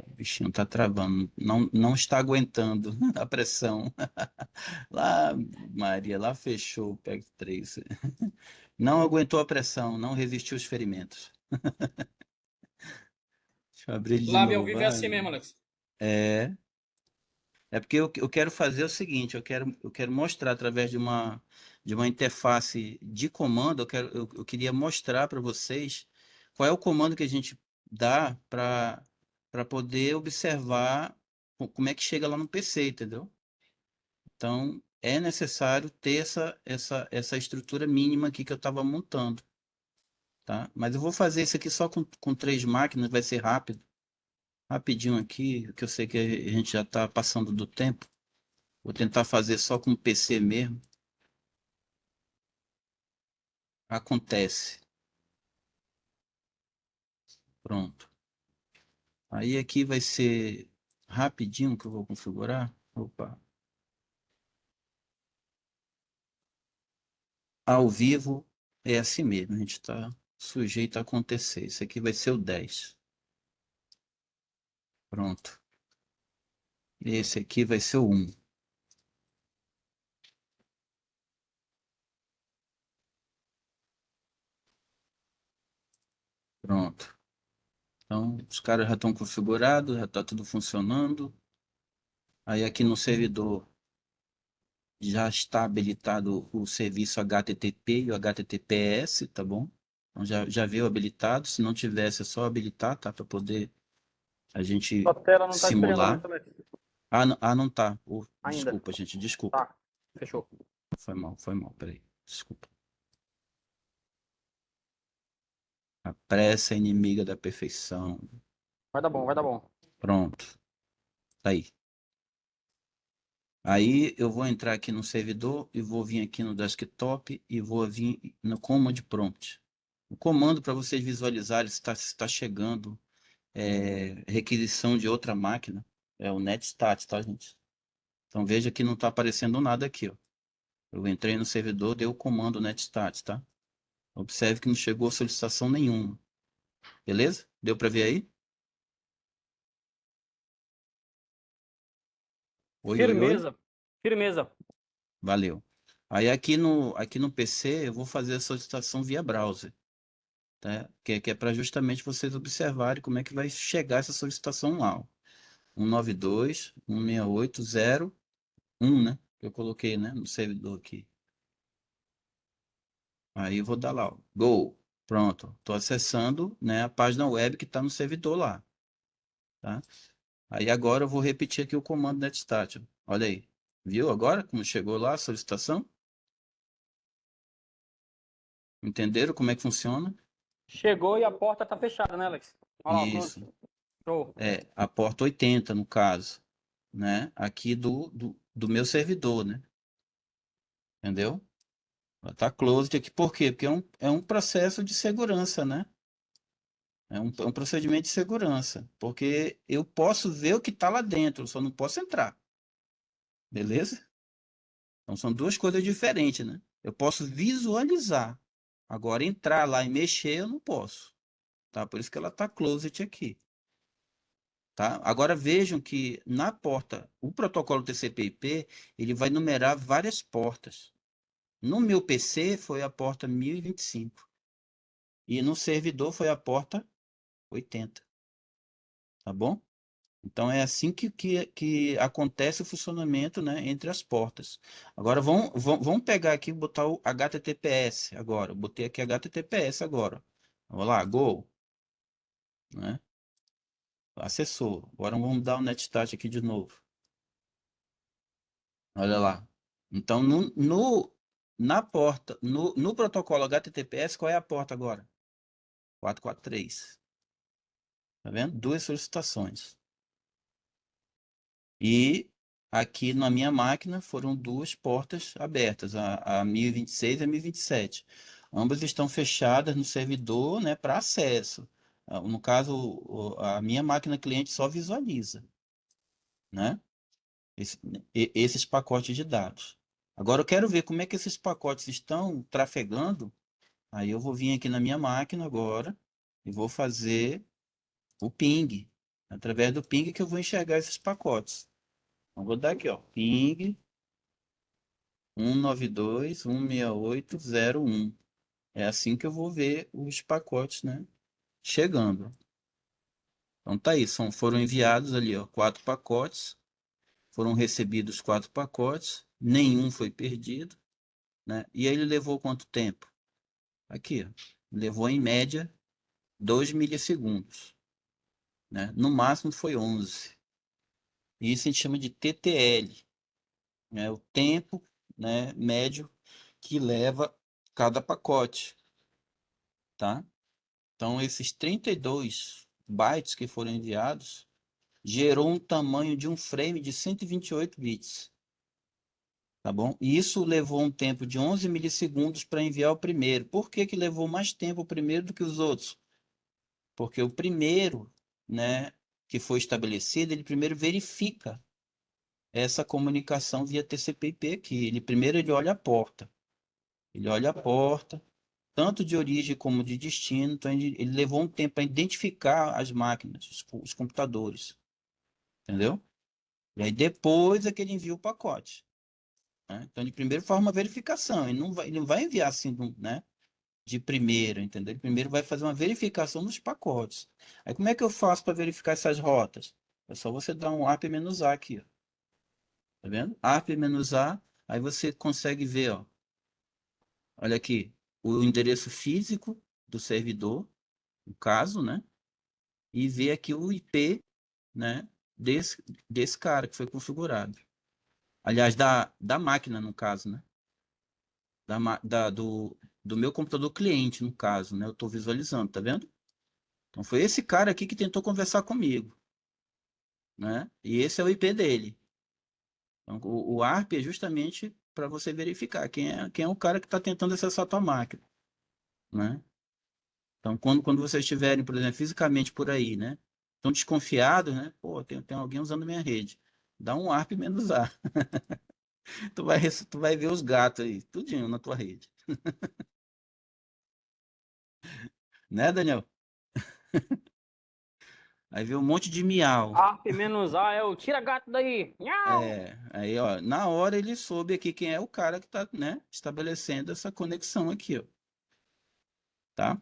O bichinho tá travando. Não está aguentando a pressão. Lá, Maria, lá fechou o PEC 3. Não aguentou a pressão, não resistiu aos ferimentos. Deixa eu abrir ele de
Lab ao
novo.
vivo é assim mesmo, Alex.
É porque eu quero fazer o seguinte, eu quero mostrar através de uma interface de comando, eu queria mostrar para vocês qual é o comando que a gente dá para poder observar como é que chega lá no PC, entendeu? Então, é necessário ter essa estrutura mínima aqui que eu estava montando, tá? Mas eu vou fazer isso aqui só com 3 máquinas, vai ser rápido, rapidinho aqui, que eu sei que a gente já está passando do tempo. Vou tentar fazer só com o PC mesmo. Acontece. Pronto. Aí aqui vai ser rapidinho que eu vou configurar. Opa. Ao vivo é assim mesmo. A gente está sujeito a acontecer. Esse aqui vai ser o 10. Pronto. Esse aqui vai ser o 1. Pronto. Então, os caras já estão configurados, já está tudo funcionando. Aí aqui no servidor já está habilitado o serviço HTTP e o HTTPS, tá bom? Então já veio habilitado. Se não tivesse, é só habilitar, tá? Para poder a gente
Sua tela não tá espelhando
simular.
muito, Alex.
Não tá.
Ainda.
Desculpa, gente, desculpa.
Tá, fechou.
Foi mal, peraí. Desculpa. A pressa é inimiga da perfeição.
Vai dar bom, vai dar bom.
Pronto. Tá aí. Aí eu vou entrar aqui no servidor e vou vir aqui no desktop e vou vir no Command Prompt. O comando para vocês visualizarem se está chegando requisição de outra máquina é o netstat, tá, gente? Então veja que não está aparecendo nada aqui, ó. Eu entrei no servidor, dei o comando netstat, tá? Observe que não chegou solicitação nenhuma. Beleza? Deu para ver aí? Oi, oi, oi.
Firmeza. Firmeza.
Valeu. Aí aqui no PC eu vou fazer a solicitação via browser, tá? Que é para justamente vocês observarem como é que vai chegar essa solicitação lá, ó. 192.168.0.1, né? Que eu coloquei, né, no servidor aqui. Aí eu vou dar lá, ó, Go. Pronto. Estou acessando, né, a página web que está no servidor lá, tá? Aí agora eu vou repetir aqui o comando netstat. Ó. Olha aí. Viu agora como chegou lá a solicitação? Entenderam como é que funciona?
Chegou e a porta tá fechada, né, Alex? Olha lá,
Isso.
pronto. Show.
É a porta 80, no caso, né? Aqui do meu servidor, né? Entendeu? Ela tá closed aqui. Por quê? Porque é um processo de segurança, né? É um procedimento de segurança. Porque eu posso ver o que está lá dentro, só não posso entrar. Beleza? Então são duas coisas diferentes, né? Eu posso visualizar. Agora entrar lá e mexer eu não posso. Tá? Por isso que ela está closed aqui. Tá? Agora vejam que na porta, o protocolo TCP/IP, ele vai numerar várias portas. No meu PC foi a porta 1025 e no servidor foi a porta 80, tá bom? Então é assim que acontece o funcionamento, né, entre as portas. Agora vamos pegar aqui e botar o HTTPS agora. Eu botei aqui HTTPS agora. Vamos lá, Go, né? Acessou. Agora vamos dar o netstat aqui de novo. Olha lá. Então, na porta, no protocolo HTTPS, qual é a porta agora? 443. Tá vendo? Duas solicitações. E aqui na minha máquina foram duas portas abertas, a 1026 e a 1027. Ambas estão fechadas no servidor, né, para acesso. No caso, a minha máquina cliente só visualiza, né, esses pacotes de dados. Agora eu quero ver como é que esses pacotes estão trafegando. Aí eu vou vir aqui na minha máquina agora e vou fazer o ping. Através do ping que eu vou enxergar esses pacotes. Então, vou dar aqui, ó, ping 192.168.0.1. É assim que eu vou ver os pacotes, né, chegando. Então tá aí, foram enviados ali, ó, 4 pacotes, foram recebidos 4 pacotes, nenhum foi perdido, né? E aí ele levou quanto tempo? Aqui, ó, levou em média 2 milissegundos, né? No máximo foi 11. Isso a gente chama de TTL, né? O tempo, né, médio que leva cada pacote, tá? Então, esses 32 bytes que foram enviados gerou um tamanho de um frame de 128 bits, tá bom? E isso levou um tempo de 11 milissegundos para enviar o primeiro. Por que que levou mais tempo o primeiro do que os outros? Porque o primeiro, né, que foi estabelecido, ele primeiro verifica essa comunicação via TCP/IP aqui. Ele olha a porta. Ele olha a porta, tanto de origem como de destino. Então, ele levou um tempo para identificar as máquinas, os computadores. Entendeu? E aí depois é que ele envia o pacote, né? Então, ele primeiro faz uma verificação. Ele não vai enviar assim, né, de primeira, entendeu? Ele primeiro vai fazer uma verificação dos pacotes. Aí, como é que eu faço para verificar essas rotas? É só você dar um ARP-A aqui, ó. Tá vendo? ARP-A, aí você consegue ver, ó. Olha aqui, o endereço físico do servidor, no caso, né? E ver aqui o IP, né, desse cara que foi configurado. Aliás, da máquina, no caso, né? Do meu computador cliente, no caso, né? Eu estou visualizando, tá vendo? Então, foi esse cara aqui que tentou conversar comigo, né? E esse é o IP dele. Então, o ARP é justamente para você verificar quem é o cara que está tentando acessar a tua máquina, né? Então, quando vocês estiverem, por exemplo, fisicamente por aí, né? Estão desconfiados, né? Pô, tem alguém usando minha rede. Dá um ARP-A. Tu vai ver os gatos aí, tudinho na tua rede. Né, Daniel? Aí vê um monte de miau.
ARP-A é o tira gato daí. Nhau!
Aí, ó, na hora ele soube aqui quem é o cara que tá, né, estabelecendo essa conexão aqui, ó, tá?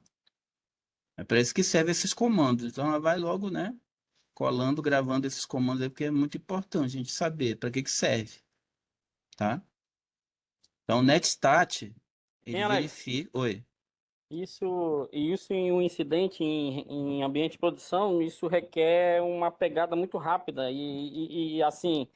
É para isso que serve esses comandos. Então, ela vai logo, né, colando, gravando esses comandos aí, porque é muito importante a gente saber para que serve, tá? Então, o netstat, ele
Hein, Alex?
verifica... Oi.
Isso em um incidente em ambiente de produção, isso requer uma pegada muito rápida. Assim,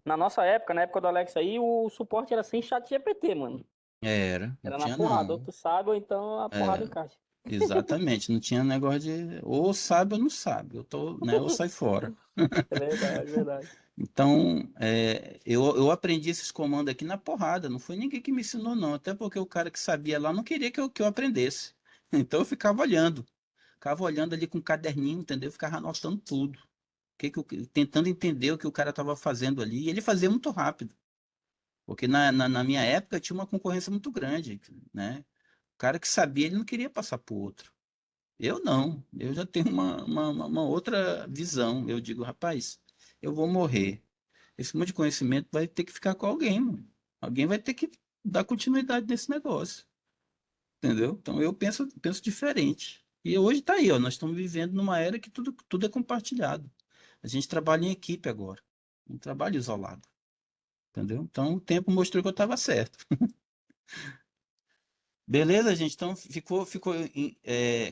na nossa época, na época do Alex aí, o suporte era sem chat GPT, mano.
Era, não
Era na
tinha
porrada. Ou
não.
tu sabe, ou então a porrada
É,
encaixa.
exatamente, não tinha negócio de ou sabe ou não sabe, eu tô, né, ou sai fora.
É verdade, verdade.
Então, eu aprendi esses comandos aqui na porrada, não foi ninguém que me ensinou, não. Até porque o cara que sabia lá não queria que eu aprendesse. Então eu ficava olhando ali com um caderninho, entendeu? Ficava anotando tudo. Tentando entender o que o cara estava fazendo ali. E ele fazia muito rápido. Porque na minha época tinha uma concorrência muito grande, né? O cara que sabia, ele não queria passar para o outro. Eu não, eu já tenho uma outra visão. Eu digo, rapaz, eu vou morrer. Esse monte de conhecimento vai ter que ficar com alguém, mano. Alguém vai ter que dar continuidade nesse negócio, entendeu? Então eu penso diferente. E hoje tá aí, ó, nós estamos vivendo numa era que tudo é compartilhado. A gente trabalha em equipe agora, não trabalha isolado, entendeu? Então o tempo mostrou que eu estava certo. Beleza, gente? Então ficou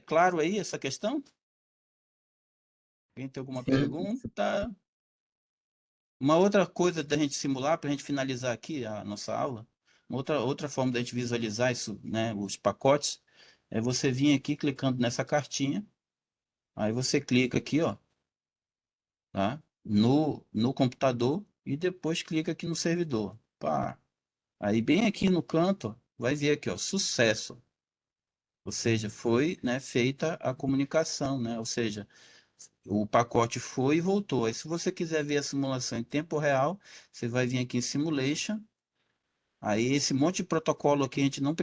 claro aí essa questão? Quem tem alguma
Sim,
pergunta? Uma outra coisa da gente simular, para a gente finalizar aqui a nossa aula, uma outra forma da gente visualizar isso, né, os pacotes, é você vir aqui clicando nessa cartinha, aí você clica aqui, ó, tá? no computador e depois clica aqui no servidor. Pá. Aí bem aqui no canto, ó, vai ver aqui, ó, sucesso. Ou seja, foi, né, feita a comunicação, né? Ou seja, o pacote foi e voltou. Aí se você quiser ver a simulação em tempo real, você vai vir aqui em Simulation. Aí esse monte de protocolo aqui a gente não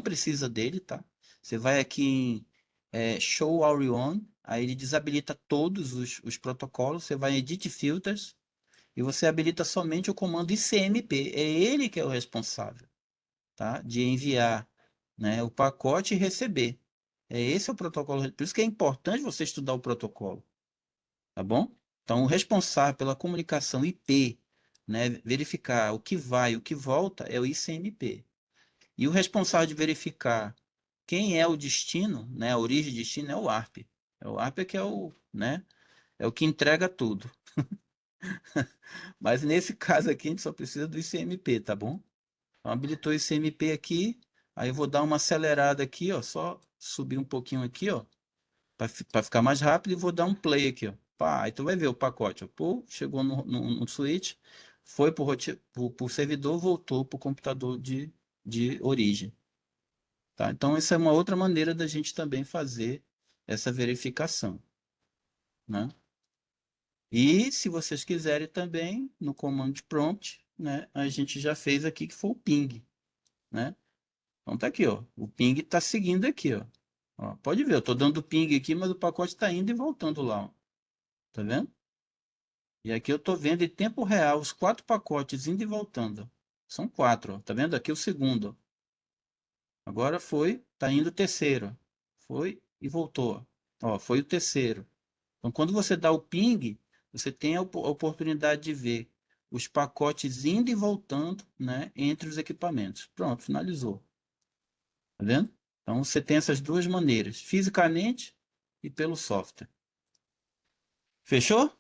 precisa dele, tá? Você vai aqui em Show All On, aí ele desabilita todos os protocolos. Você vai em Edit Filters e você habilita somente o comando ICMP. É ele que é o responsável, tá? De enviar, né, o pacote e receber. É esse o protocolo. Por isso que é importante você estudar o protocolo, tá bom? Então, o responsável pela comunicação IP, né, verificar o que vai e o que volta é o ICMP. E o responsável de verificar quem é o destino, né, a origem e destino é o ARP. É o ARP que é o, né, é o que entrega tudo. Mas nesse caso aqui a gente só precisa do ICMP, tá bom? Então, habilitou o ICMP aqui, aí eu vou dar uma acelerada aqui, ó, só subir um pouquinho aqui, ó, para ficar mais rápido e vou dar um play aqui, ó. Pá, aí tu vai ver o pacote, ó. Pô, chegou no switch, foi pro servidor, voltou pro computador de origem, tá? Então essa é uma outra maneira da gente também fazer essa verificação, né? E se vocês quiserem também, no comando prompt, né, a gente já fez aqui que foi o ping, né? Então tá aqui, ó. O ping tá seguindo aqui, ó. Ó, pode ver, eu tô dando ping aqui, mas o pacote tá indo e voltando lá, ó. Tá vendo? E aqui eu estou vendo em tempo real os 4 pacotes indo e voltando. São 4, ó. Tá vendo? Aqui o segundo. Agora foi, tá indo o terceiro. Foi e voltou. Ó, foi o terceiro. Então, quando você dá o ping, você tem a oportunidade de ver os pacotes indo e voltando, né, entre os equipamentos. Pronto, finalizou. Tá vendo? Então, você tem essas duas maneiras, fisicamente e pelo software. Fechou?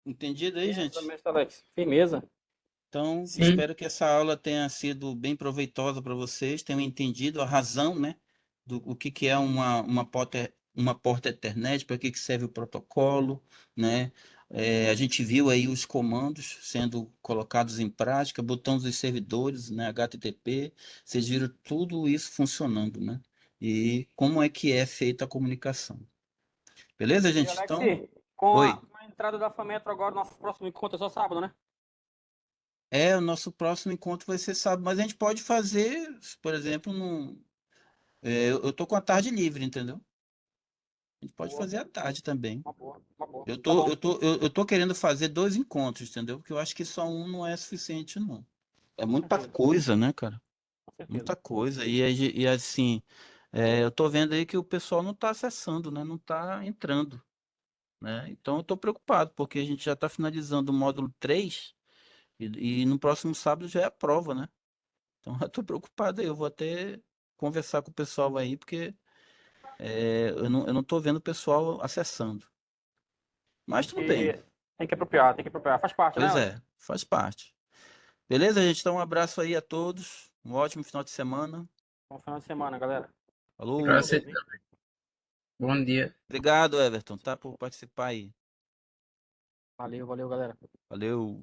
Entendido aí,
Beleza,
gente?
mestre Alex. Firmeza.
Então,
Sim,
espero que essa aula tenha sido bem proveitosa para vocês, tenham entendido a razão, né, do o que que é uma porta Ethernet, para que que serve o protocolo, né? A gente viu aí os comandos sendo colocados em prática, botamos os servidores, né, HTTP, vocês viram tudo isso funcionando, né? E como é que é feita a comunicação. Beleza,
E
gente?
Alex,
Então,
com a,
oi.
com a entrada da Fametro agora, nosso próximo encontro é só sábado, né?
O nosso próximo encontro vai ser sábado, mas a gente pode fazer, por exemplo, eu tô com a tarde livre, entendeu? A gente pode
Boa,
fazer à tarde também.
uma boa, uma boa.
Eu
Tá
tô,
bom,
eu tô, eu tô querendo fazer 2 encontros, entendeu? Porque eu acho que só um não é suficiente, não. É
com
muita
certeza,
coisa, né, cara?
com certeza.
Muita coisa. E assim, eu tô vendo aí que o pessoal não tá acessando, né? Não tá entrando, né? Então eu tô preocupado, porque a gente já tá finalizando o módulo 3 e no próximo sábado já é a prova, né? Então eu tô preocupado aí, eu vou até conversar com o pessoal aí, porque eu não tô vendo o pessoal acessando. Mas
Tem
tudo bem.
que, tem que apropriar, tem que apropriar. Faz parte, né,
Pois
Alex?
é, faz parte. Beleza, gente? Então um abraço aí a todos. Um ótimo final de semana.
Bom final de semana, galera. Fica
para
com
Falou.
você.
Deus, hein?
Bom dia.
Obrigado, Everton, tá? Por participar aí.
Valeu, valeu, galera.
Valeu.